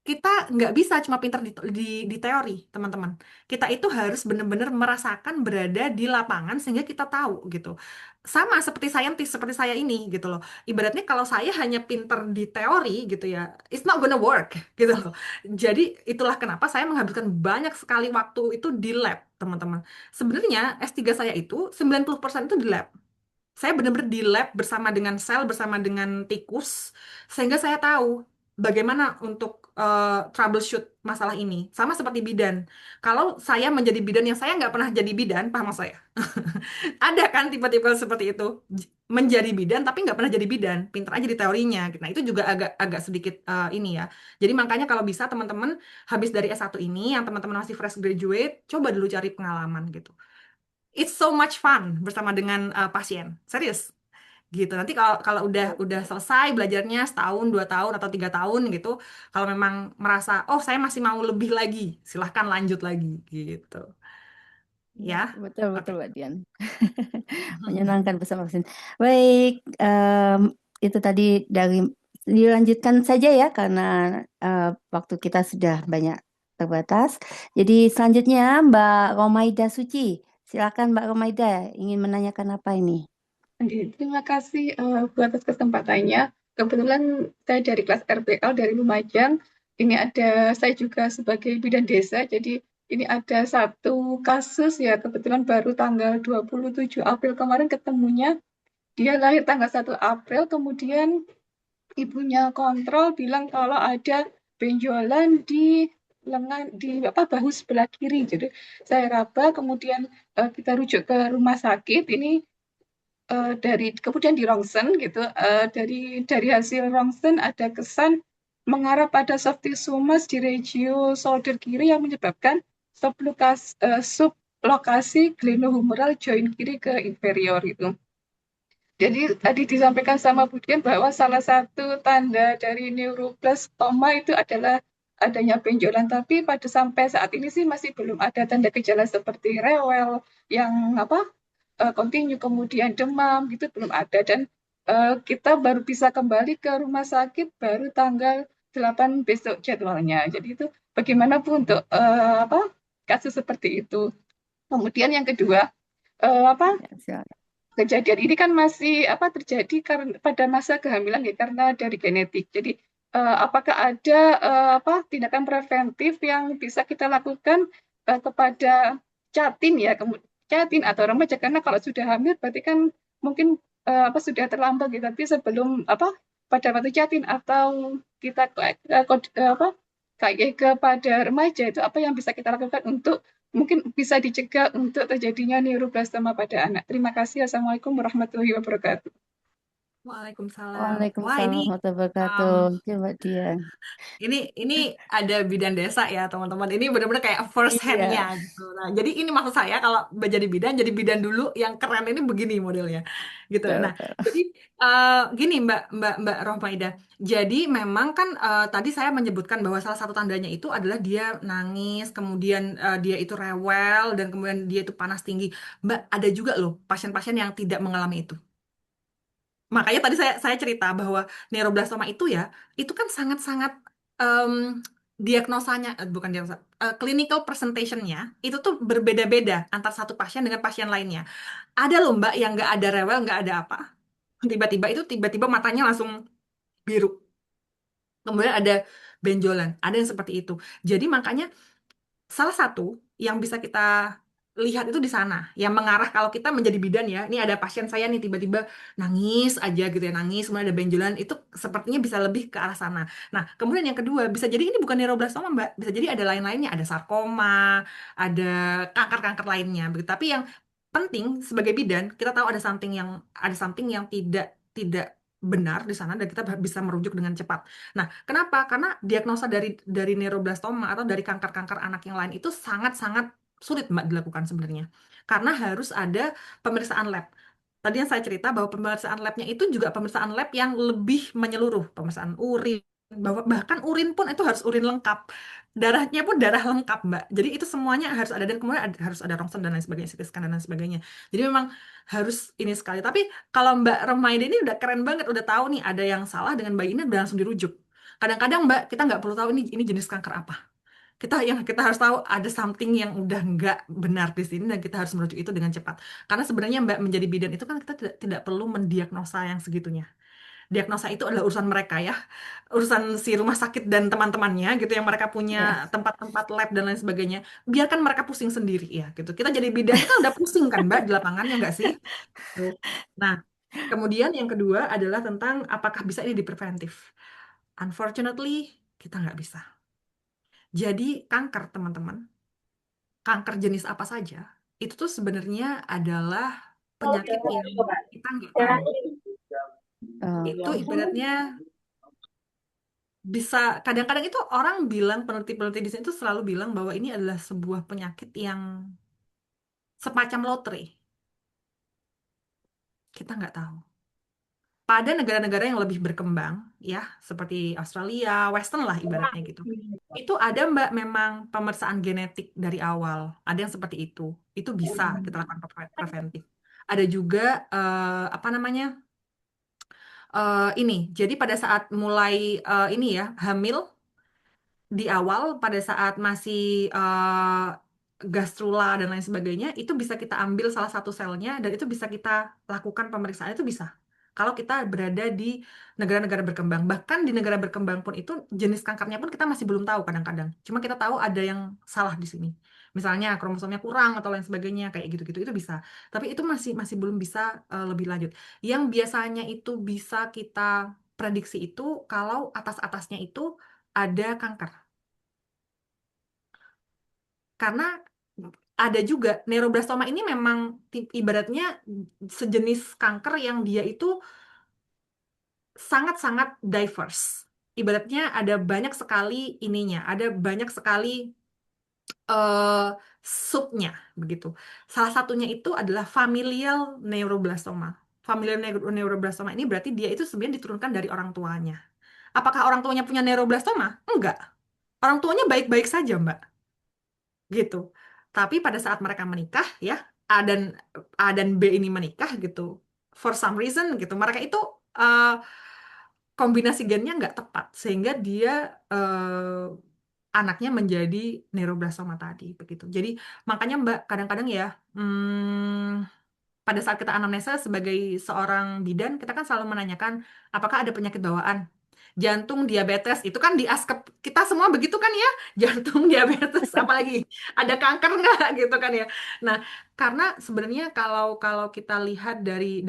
kita nggak bisa cuma pintar di teori, teman-teman. Kita itu harus benar-benar merasakan berada di lapangan sehingga kita tahu gitu. Sama seperti saintis seperti saya ini gitu loh. Ibaratnya kalau saya hanya pintar di teori gitu ya, it's not gonna work gitu loh. Jadi itulah kenapa saya menghabiskan banyak sekali waktu itu di lab, teman-teman. Sebenarnya S3 saya itu 90% itu di lab. Saya benar-benar di lab bersama dengan sel, bersama dengan tikus, sehingga saya tahu bagaimana untuk troubleshoot masalah ini. Sama seperti bidan. Kalau saya menjadi bidan yang saya nggak pernah jadi bidan, paham maksud saya? Ada kan tipe-tipe seperti itu. Menjadi bidan tapi nggak pernah jadi bidan. Pinter aja di teorinya. Nah itu juga agak sedikit ini ya. Jadi makanya kalau bisa teman-teman habis dari S1 ini, yang teman-teman masih fresh graduate, coba dulu cari pengalaman gitu. It's so much fun bersama dengan pasien, serius gitu. Nanti kalau kalau udah selesai belajarnya setahun, 2 tahun atau 3 tahun gitu, kalau memang merasa oh saya masih mau lebih lagi, silahkan lanjut lagi gitu. Ya, Betul, oke. betul, Mbak Dian. Menyenangkan bersama vaksin. Baik, itu tadi dilanjutkan saja ya karena waktu kita sudah banyak terbatas. Jadi selanjutnya Mbak Romaida Suci. Silakan Mbak Romaida, ingin menanyakan apa ini? Terima kasih buat atas kesempatannya. Kebetulan saya dari kelas RPL dari Lumajang. Ini ada saya juga sebagai bidan desa. Jadi ini ada satu kasus ya kebetulan baru tanggal 27 April kemarin ketemunya. Dia lahir tanggal 1 April, kemudian ibunya kontrol bilang kalau ada benjolan di lengan di bahu sebelah kiri. Jadi saya raba kemudian kita rujuk ke rumah sakit. Ini dari kemudian di rongsen gitu, dari hasil rongsen ada kesan mengarah pada soft tissue mass di regio shoulder kiri yang menyebabkan sublokasi glenohumeral joint kiri ke inferior gitu. Jadi tadi disampaikan sama Budien bahwa salah satu tanda dari neuroblastoma itu adalah adanya benjolan, tapi pada sampai saat ini sih masih belum ada tanda gejala seperti rewel yang kontinu, kemudian demam gitu belum ada, dan kita baru bisa kembali ke rumah sakit baru tanggal 8 besok jadwalnya. Jadi itu bagaimana Bu untuk kasus seperti itu. Kemudian yang kedua, kejadian ini kan masih terjadi karena pada masa kehamilan ya, karena dari genetik. Jadi apakah ada tindakan preventif yang bisa kita lakukan kepada catin ya, catin atau remaja, karena kalau sudah hamil berarti kan mungkin sudah terlambat gitu. Tapi sebelum pada waktu catin atau kita kayak kepada remaja, itu apa yang bisa kita lakukan untuk mungkin bisa dicegah untuk terjadinya neuroblastoma pada anak. Terima kasih. Assalamualaikum warahmatullahi wabarakatuh. Waalaikumsalam. Wah, Waalaikumsalam ini warahmatullahi wabarakatuh. Coba dia. ini ada bidan desa ya teman-teman. Ini benar-benar kayak first hand-nya Iya, gitu. Nah, jadi ini maksud saya kalau jadi bidan dulu yang keren ini begini modelnya gitu. betul, Nah, betul. jadi gini Mbak Rohmaida. Jadi memang kan tadi saya menyebutkan bahwa salah satu tandanya itu adalah dia nangis, kemudian dia itu rewel dan kemudian dia itu panas tinggi. Mbak, ada juga loh pasien-pasien yang tidak mengalami itu. Makanya tadi saya cerita bahwa neuroblastoma itu ya, itu kan sangat-sangat em, diagnosanya, bukan diagnosa, clinical presentation-nya itu tuh berbeda-beda antara satu pasien dengan pasien lainnya. Ada loh Mbak yang nggak ada rewel, nggak ada apa. Tiba-tiba matanya langsung biru. Kemudian ada benjolan, ada yang seperti itu. Jadi makanya salah satu yang bisa kita lihat itu di sana, yang mengarah kalau kita menjadi bidan ya, ini ada pasien saya nih tiba-tiba nangis aja gitu ya, nangis, kemudian ada benjolan, itu sepertinya bisa lebih ke arah sana. Nah, kemudian yang kedua, bisa jadi ini bukan neuroblastoma, Mbak. Bisa jadi ada lain-lainnya, ada sarkoma, ada kanker-kanker lainnya. Begitu. Tapi yang penting sebagai bidan, kita tahu ada something yang tidak tidak benar di sana dan kita bisa merujuk dengan cepat. Nah, kenapa? Karena diagnosa dari neuroblastoma atau dari kanker-kanker anak yang lain itu sangat-sangat sulit Mbak dilakukan sebenarnya. Karena harus ada pemeriksaan lab. Tadi yang saya cerita bahwa pemeriksaan labnya itu juga pemeriksaan lab yang lebih menyeluruh, pemeriksaan urin, bahkan urin pun itu harus urin lengkap. Darahnya pun darah lengkap, Mbak. Jadi itu semuanya harus ada dan kemudian harus ada rongsen dan lain sebagainya, CT scan dan lain sebagainya. Jadi memang harus ini sekali. Tapi kalau Mbak Romaida ini udah keren banget, udah tahu nih ada yang salah dengan bayi ini udah langsung dirujuk. Kadang-kadang Mbak, kita nggak perlu tahu ini jenis kanker apa. Kita harus tahu ada something yang udah nggak benar di sini dan kita harus merujuk itu dengan cepat. Karena sebenarnya Mbak menjadi bidan itu kan kita tidak perlu mendiagnosa yang segitunya. Diagnosa itu adalah urusan mereka ya, urusan si rumah sakit dan teman-temannya gitu yang mereka punya Ya. tempat-tempat lab dan lain sebagainya. Biarkan mereka pusing sendiri ya gitu. Kita jadi bidan kan udah pusing kan Mbak di lapangan ya nggak sih? Tuh. Nah, kemudian yang kedua adalah tentang apakah bisa ini dipreventif. Unfortunately, kita nggak bisa. Jadi kanker teman-teman, kanker jenis apa saja, itu tuh sebenarnya adalah penyakit yang kita nggak tahu. Itu ibaratnya bisa, kadang-kadang itu orang bilang, peneliti-peneliti di sini tuh selalu bilang bahwa ini adalah sebuah penyakit yang semacam lotre. Kita nggak tahu. Pada negara-negara yang lebih berkembang, ya, seperti Australia, Western lah ibaratnya gitu. Itu ada Mbak memang pemeriksaan genetik dari awal. Ada yang seperti itu. Itu bisa kita lakukan preventif. Ada juga apa namanya? Ini. Jadi pada saat mulai ini ya, hamil di awal pada saat masih gastrula dan lain sebagainya, itu bisa kita ambil salah satu selnya dan itu bisa kita lakukan pemeriksaan, itu bisa. Kalau kita berada di negara-negara berkembang, bahkan di negara berkembang pun itu jenis kankernya pun kita masih belum tahu kadang-kadang. Cuma kita tahu ada yang salah di sini. Misalnya kromosomnya kurang atau lain sebagainya kayak gitu-gitu itu bisa. Tapi itu masih masih belum bisa lebih lanjut. Yang biasanya itu bisa kita prediksi itu kalau atas-atasnya itu ada kanker. Karena ada juga neuroblastoma ini memang ibaratnya sejenis kanker yang dia itu sangat-sangat diverse. Ibaratnya ada banyak sekali ininya, ada banyak sekali eh subnya begitu. Salah satunya itu adalah familial neuroblastoma. Familial neuroblastoma ini berarti dia itu sebenarnya diturunkan dari orang tuanya. Apakah orang tuanya punya neuroblastoma? Enggak. Orang tuanya baik-baik saja, Mbak. Gitu. Tapi pada saat mereka menikah ya, dan A dan B ini menikah gitu. For some reason gitu, mereka itu eh, kombinasi gennya nggak tepat sehingga dia anaknya menjadi neuroblastoma tadi begitu. Jadi makanya Mbak kadang-kadang ya pada saat kita anamnesa sebagai seorang bidan kita kan selalu menanyakan apakah ada penyakit bawaan. Jantung, diabetes, itu kan di askep kita semua begitu kan ya, jantung, diabetes, apalagi ada kanker nggak gitu kan ya. Nah, karena sebenarnya kalau kalau kita lihat dari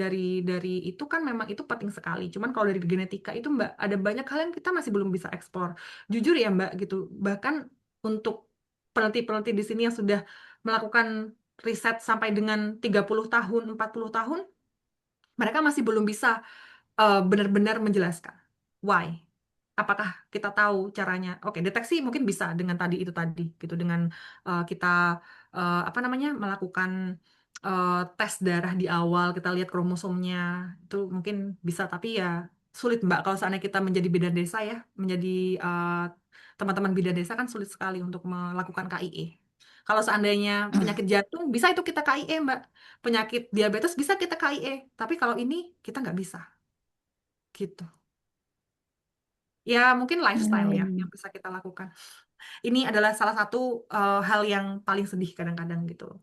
itu kan memang itu penting sekali. Cuman kalau dari genetika itu Mbak, ada banyak hal yang kita masih belum bisa eksplor. Jujur ya Mbak gitu. Bahkan untuk peneliti-peneliti di sini yang sudah melakukan riset sampai dengan 30 tahun, 40 tahun, mereka masih belum bisa benar-benar menjelaskan why. Apakah kita tahu caranya? Oke, deteksi mungkin bisa dengan tadi itu tadi gitu dengan kita apa namanya melakukan tes darah di awal, kita lihat kromosomnya itu mungkin bisa, tapi ya sulit Mbak kalau seandainya kita menjadi bidan desa ya, menjadi teman-teman bidan desa kan sulit sekali untuk melakukan KIE. Kalau seandainya penyakit jantung bisa itu kita KIE Mbak, penyakit diabetes bisa kita KIE, tapi kalau ini kita nggak bisa gitu. Ya, mungkin lifestyle ya yang bisa kita lakukan. Ini adalah salah satu hal yang paling sedih kadang-kadang gitu.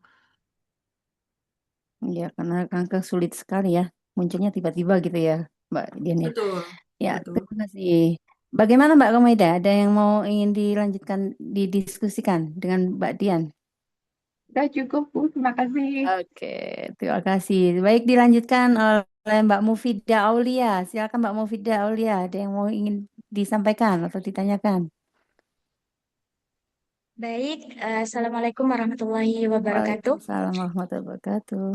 Ya, karena kanker sulit sekali ya, munculnya tiba-tiba gitu ya, Mbak Dian ya. Betul, Ya, betul. terima kasih. Bagaimana Mbak Romaida? Ada yang mau ingin dilanjutkan, didiskusikan dengan Mbak Dian? Sudah cukup, Bu. Terima kasih. Oke, terima kasih. Baik, dilanjutkan oleh Mbak Mufidah Aulia. Silakan Mbak Mufidah Aulia. Ada yang mau ingin disampaikan atau ditanyakan? Baik, Assalamualaikum warahmatullahi wabarakatuh. Waalaikumsalam warahmatullahi wabarakatuh.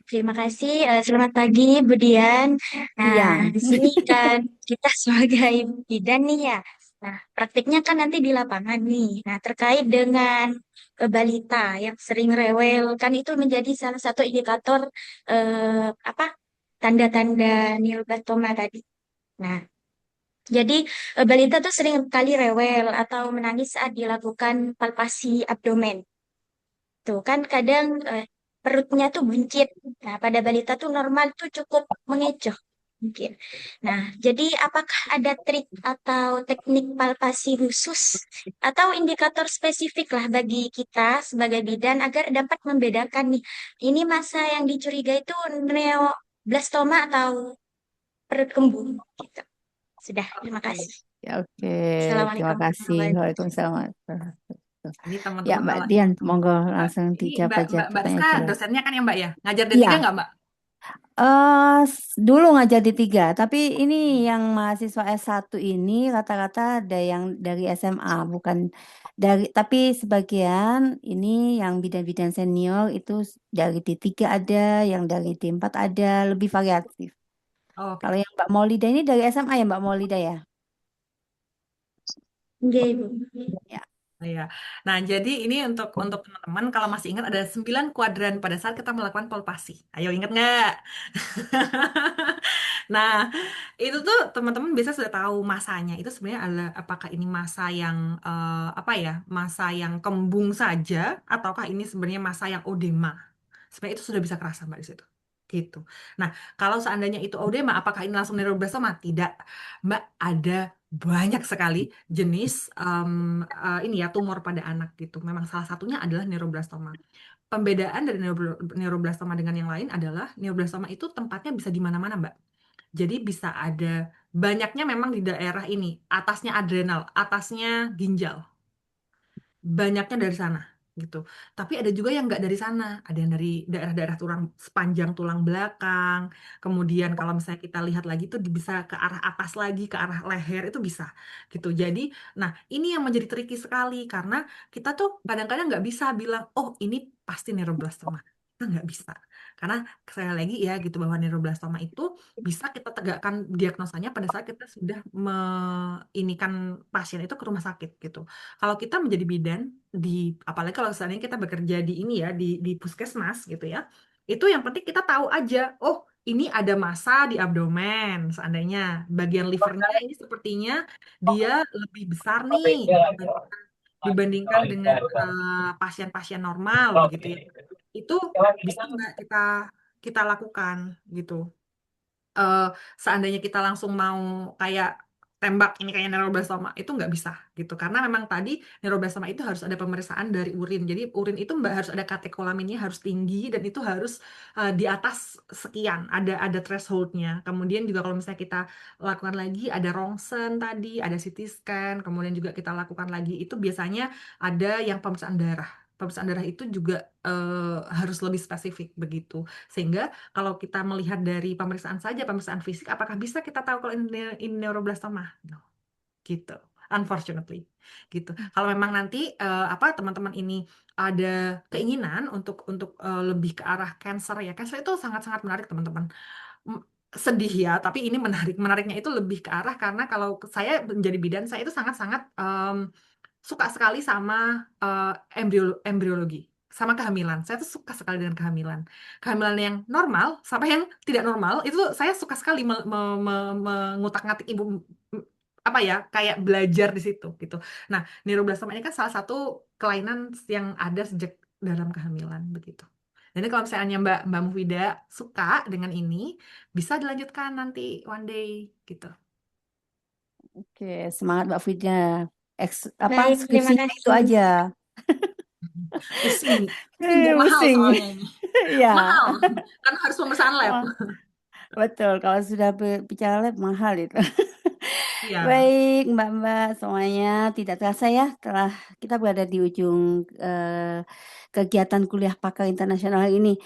Terima kasih. Selamat pagi, Bu Dian. Nah, Siang. di sini kan kita sebagai bidan nih ya. Nah, praktiknya kan nanti di lapangan nih. Nah, terkait dengan balita yang sering rewel, kan itu menjadi salah satu indikator apa tanda-tanda neuroblastoma tadi. Nah, jadi balita tuh sering kali rewel atau menangis saat dilakukan palpasi abdomen. Tuh kan kadang perutnya tuh buncit. Nah, pada balita tuh normal tuh cukup mengecoh mungkin. Nah, jadi apakah ada trik atau teknik palpasi khusus atau indikator spesifik lah bagi kita sebagai bidan agar dapat membedakan nih, ini masa yang dicurigai itu neoblastoma atau perut kembung gitu. Sudah, terima kasih. Ya, oke, Assalamualaikum terima kasih. warahmatullahi wabarakatuh. Waalaikumsalam. Ini Ya, teman-teman Mbak kalau Dian, monggo langsung ini dijawab Mbak aja Mbak Mbak Rizka pertanyaan jelas. dosennya kan ya Mbak ya? Ngajar D3 Iya, nggak Mbak? dulu ngajar di 3, tapi ini yang mahasiswa S1 ini rata-rata ada yang dari SMA, bukan dari, tapi sebagian ini yang bidan-bidan senior itu dari D3 ada, yang dari D4 ada, lebih variatif. Oke. Kalau yang Mbak Maulida ini dari SMA ya Mbak Maulida ya? Oke, Ibu. Ya. Iya. Nah, jadi ini untuk teman-teman kalau masih ingat ada 9 kuadran pada saat kita melakukan palpasi. Ayo ingat nggak? Nah, itu tuh teman-teman biasa sudah tahu masanya. Itu sebenarnya adalah apakah ini masa yang apa ya? Masa yang kembung saja ataukah ini sebenarnya masa yang odema? Sebenarnya itu sudah bisa kerasa Mbak di situ. Gitu. Nah, kalau seandainya itu odema, apakah ini langsung neuroblastoma? Tidak. Mbak, ada banyak sekali jenis ini ya tumor pada anak gitu. Memang salah satunya adalah neuroblastoma. Pembedaan dari neuroblastoma dengan yang lain adalah neuroblastoma itu tempatnya bisa di mana-mana, Mbak. Jadi bisa ada banyaknya memang di daerah ini, atasnya adrenal, atasnya ginjal. Banyaknya dari sana. gitu. Tapi ada juga yang nggak dari sana, ada yang dari daerah-daerah tulang sepanjang tulang belakang. Kemudian kalau misalnya kita lihat lagi tuh bisa ke arah atas lagi, ke arah leher itu bisa gitu. Jadi, nah ini yang menjadi tricky sekali karena kita tuh kadang-kadang nggak bisa bilang, oh ini pasti neuroblastoma. Kita nggak bisa. Karena sekali lagi ya gitu bahwa neuroblastoma itu bisa kita tegakkan diagnosanya pada saat kita sudah meinikan pasien itu ke rumah sakit gitu. Kalau kita menjadi bidan apalagi kalau misalnya kita bekerja di ini ya di puskesmas gitu ya, itu yang penting kita tahu aja, oh ini ada massa di abdomen, seandainya bagian livernya ini sepertinya dia lebih besar nih dibandingkan dengan pasien-pasien normal begitu ya. Itu bisa nggak kita lakukan gitu. eh, Seandainya kita langsung mau kayak tembak ini kayak neuroblastoma itu nggak bisa gitu karena memang tadi neuroblastoma itu harus ada pemeriksaan dari urin, jadi urin itu mbak harus ada katekolaminnya harus tinggi dan itu harus di atas sekian, ada thresholdnya. Kemudian juga kalau misalnya kita lakukan lagi ada rongsen tadi, ada CT scan, kemudian juga kita lakukan lagi itu biasanya ada yang pemeriksaan darah itu juga harus lebih spesifik begitu. Sehingga kalau kita melihat dari pemeriksaan saja, pemeriksaan fisik, apakah bisa kita tahu kalau ini neuroblastoma? No, gitu. Unfortunately, gitu. Kalau memang nanti teman-teman ini ada keinginan untuk lebih ke arah cancer ya, cancer itu sangat-sangat menarik teman-teman. M- Sedih ya, tapi ini menarik. Menariknya itu lebih ke arah karena kalau saya menjadi bidan, saya itu sangat-sangat suka sekali sama embriologi, sama kehamilan. Saya tuh suka sekali dengan kehamilan. Kehamilan yang normal sampai yang tidak normal itu saya suka sekali mengutak-ngatik ibu apa ya kayak belajar di situ gitu. Nah, neuroblastoma ini kan salah satu kelainan yang ada sejak dalam kehamilan begitu. Jadi kalau misalnya Mbak Mbak Mufida suka dengan ini, bisa dilanjutkan nanti one day gitu. Oke, semangat Mbak Frida. Baik, terima Skripsinya itu kasih. aja. Pusing, pusing dan mahal Pusing. soalnya ini. Ya, Mahal, karena harus pemeriksaan lab. betul. Kalau sudah bicara lab mahal itu. Iya. Baik, Mbak-mbak semuanya, tidak terasa ya telah kita berada di ujung kegiatan kuliah pakar internasional ini.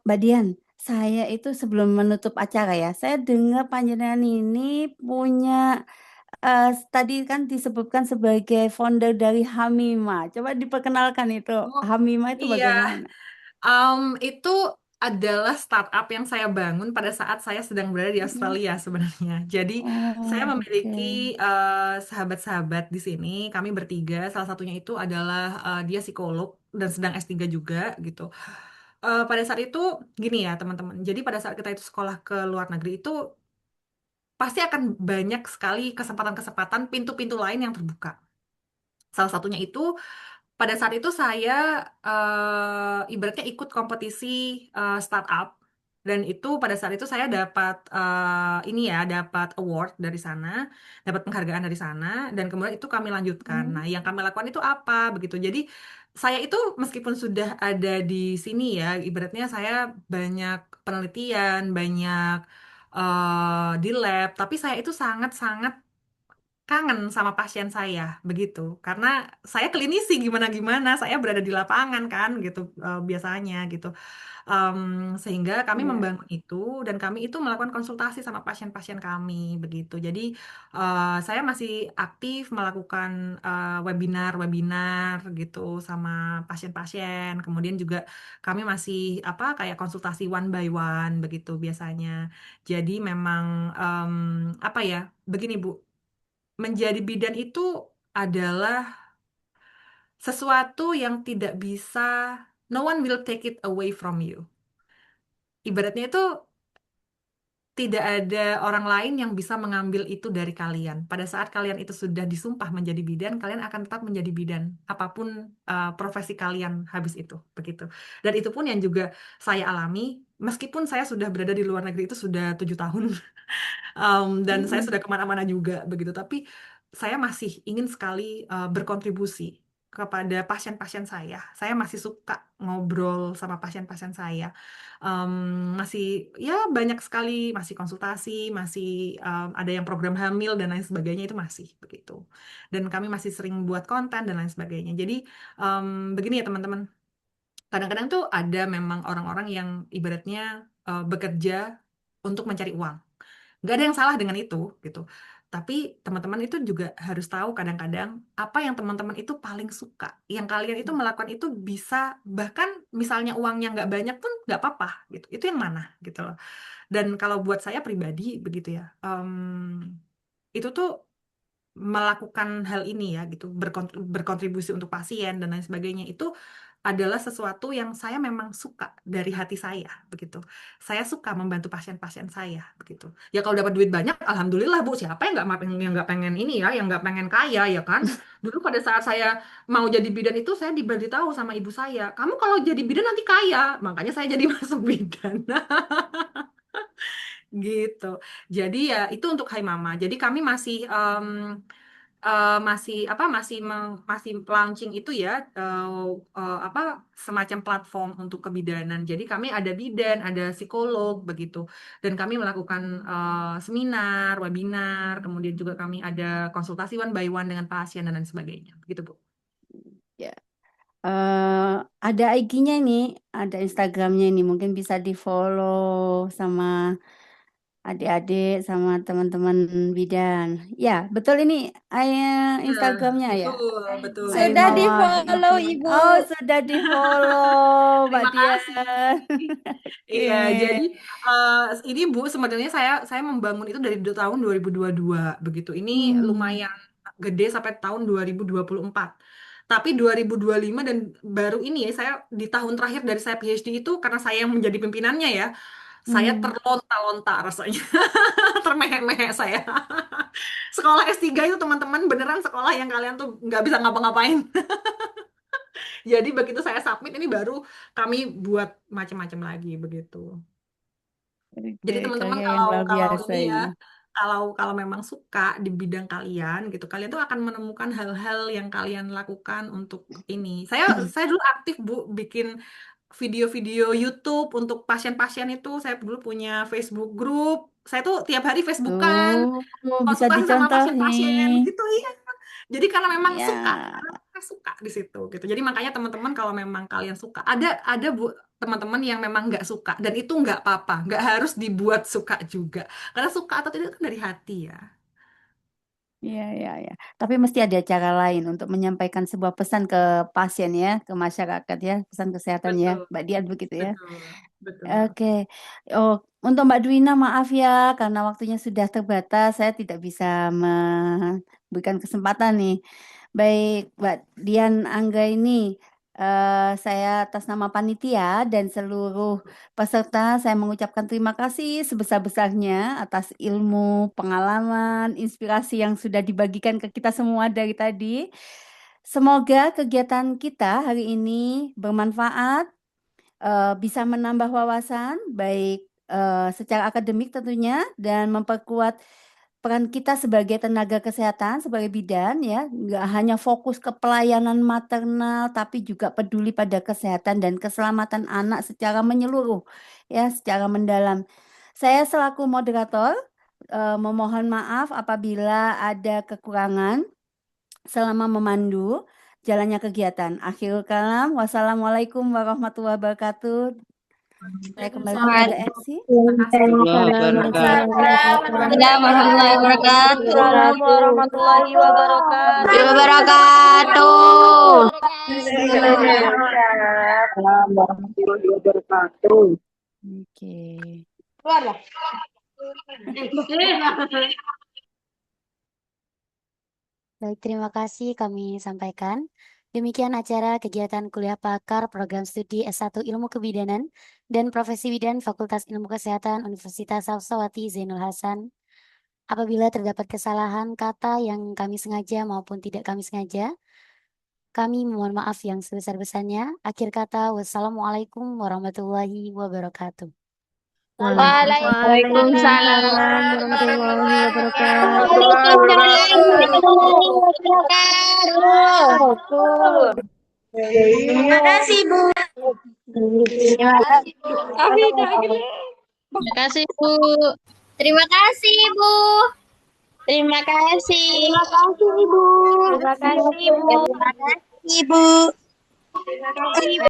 Mbak Dian, saya itu sebelum menutup acara ya, saya dengar panjenengan ini punya tadi kan disebutkan sebagai founder dari Hamima. Coba diperkenalkan itu. Oh, Hamima itu iya. bagaimana? Itu adalah startup yang saya bangun pada saat saya sedang berada di Australia sebenarnya. Jadi saya Oh, memiliki oke. sahabat-sahabat di sini. Kami bertiga. Salah satunya itu adalah dia psikolog dan sedang S3 juga gitu. Pada saat itu gini ya teman-teman. Jadi pada saat kita itu sekolah ke luar negeri itu pasti akan banyak sekali kesempatan-kesempatan pintu-pintu lain yang terbuka. Salah satunya itu pada saat itu saya ibaratnya ikut kompetisi startup dan itu pada saat itu saya dapat ini ya dapat award dari sana, dapat penghargaan dari sana dan kemudian itu kami lanjutkan. Nah, yang kami lakukan itu apa begitu. Jadi saya itu meskipun sudah ada di sini ya, ibaratnya saya banyak penelitian, banyak di lab, tapi saya itu sangat-sangat kangen sama pasien saya begitu karena saya klinisi gimana gimana saya berada di lapangan kan gitu biasanya gitu. Em, Sehingga kami Iya. membangun itu dan kami itu melakukan konsultasi sama pasien-pasien kami begitu. Jadi saya masih aktif melakukan webinar-webinar gitu sama pasien-pasien. Kemudian juga kami masih kayak konsultasi one by one begitu biasanya. Jadi memang apa ya begini Bu, menjadi bidan itu adalah sesuatu yang tidak bisa, no one will take it away from you. Ibaratnya itu tidak ada orang lain yang bisa mengambil itu dari kalian. Pada saat kalian itu sudah disumpah menjadi bidan, kalian akan tetap menjadi bidan, apapun profesi kalian habis itu, begitu. Dan itu pun yang juga saya alami, meskipun saya sudah berada di luar negeri itu sudah 7 tahun. Dan saya sudah kemana-mana juga begitu tapi saya masih ingin sekali berkontribusi kepada pasien-pasien saya. Saya masih suka ngobrol sama pasien-pasien saya. Masih ya banyak sekali, masih konsultasi, masih ada yang program hamil dan lain sebagainya itu masih begitu. Dan kami masih sering buat konten dan lain sebagainya. Jadi begini ya teman-teman. Kadang-kadang tuh ada memang orang-orang yang ibaratnya bekerja untuk mencari uang. Nggak ada yang salah dengan itu gitu. Tapi teman-teman itu juga harus tahu kadang-kadang apa yang teman-teman itu paling suka. Yang kalian itu melakukan itu bisa bahkan misalnya uangnya nggak banyak pun nggak apa-apa gitu. Itu yang mana gitu loh. Dan kalau buat saya pribadi begitu ya, itu tuh melakukan hal ini ya gitu, berkontribusi untuk pasien dan lain sebagainya itu adalah sesuatu yang saya memang suka dari hati saya begitu. Saya suka membantu pasien-pasien saya begitu. Ya kalau dapat duit banyak, alhamdulillah Bu. Siapa yang nggak pengen ini ya, yang nggak pengen kaya ya kan? Dulu pada saat saya mau jadi bidan itu saya diberitahu sama ibu saya, kamu kalau jadi bidan nanti kaya. Makanya saya jadi masuk bidan. Gitu. Jadi ya itu untuk Hai Mama. Jadi kami masih masih launching itu ya apa semacam platform untuk kebidanan. Jadi kami ada bidan, ada psikolog begitu. Dan kami melakukan seminar, webinar, kemudian juga kami ada konsultasi one by one dengan pasien dan lain sebagainya. Begitu, Bu. Ya. Ada IG-nya ini, ada Instagramnya ini, mungkin bisa di-follow sama adik-adik sama teman-teman bidan. Ya, betul ini Instagramnya ya. Betul. Sudah Sudah di-follow, Ibu. Oh, sudah di-follow, Mbak Terima Dian. kasih. Iya, jadi ini Bu sebenarnya saya membangun itu dari tahun 2022 begitu. Ini lumayan gede sampai tahun 2024. Tapi 2025 dan baru ini ya saya di tahun terakhir dari saya PhD itu karena saya yang menjadi pimpinannya ya, saya terlonta-lonta rasanya. Termehek-mehek saya. Sekolah S3 itu teman-teman beneran sekolah yang kalian tuh nggak bisa ngapa-ngapain. Jadi begitu saya submit ini baru kami buat macam-macam lagi begitu. Jadi teman-teman Kalian kalau luar kalau biasa ini ya ini. kalau memang suka di bidang kalian gitu, kalian tuh akan menemukan hal-hal yang kalian lakukan untuk ini. Saya dulu aktif Bu bikin video-video YouTube untuk pasien-pasien itu. Saya dulu punya Facebook group. Saya tuh tiap hari Facebookan, Bisa konsultasi sama dicontoh pasien-pasien nih. gitu ya. Jadi karena memang Ya. suka, karena mereka suka di situ gitu. Jadi makanya teman-teman kalau memang kalian suka, ada Bu teman-teman yang memang nggak suka dan itu nggak apa-apa, nggak harus dibuat suka juga. Karena suka atau tidak kan dari hati ya. Iya, iya, iya. Tapi mesti ada cara lain untuk menyampaikan sebuah pesan ke pasien ya, ke masyarakat ya, pesan kesehatan ya, Betul, Mbak Dian begitu ya. betul, betul. Oke. Oh, untuk Mbak Dwina maaf ya, karena waktunya sudah terbatas, saya tidak bisa memberikan kesempatan nih. Baik, Mbak Dian Angga ini, saya atas nama panitia dan seluruh peserta, saya mengucapkan terima kasih sebesar-besarnya atas ilmu, pengalaman, inspirasi yang sudah dibagikan ke kita semua dari tadi. Semoga kegiatan kita hari ini bermanfaat, bisa menambah wawasan, baik secara akademik tentunya, dan memperkuat peran kita sebagai tenaga kesehatan, sebagai bidan ya, nggak hanya fokus ke pelayanan maternal, tapi juga peduli pada kesehatan dan keselamatan anak secara menyeluruh, ya, secara mendalam. Saya selaku moderator memohon maaf apabila ada kekurangan selama memandu jalannya kegiatan. Akhirul kalam, wassalamualaikum warahmatullahi wabarakatuh. Saya kembali kepada MC. Assalamualaikum warahmatullahi wabarakatuh. Warahmatullahi wabarakatuh. Warahmatullahi wabarakatuh. Oke. Keluar. Baik, terima kasih kami sampaikan. Demikian acara kegiatan kuliah pakar program studi S1 Ilmu Kebidanan dan Profesi Bidan Fakultas Ilmu Kesehatan Universitas Sawsawati Zainul Hasan. Apabila terdapat kesalahan kata yang kami sengaja maupun tidak kami sengaja, kami mohon maaf yang sebesar-besarnya. Akhir kata, wassalamualaikum warahmatullahi wabarakatuh. Waalaikumsalam warahmatullahi wabarakatuh. warahmatullahi wabarakatuh. Terima kasih, Bu. Terima kasih. Terima kasih, Bu. Terima kasih, Bu. Terima kasih. Terima kasih, Ibu. Terima kasih, Bu. Terima kasih, Bu. Terima kasih, Bu.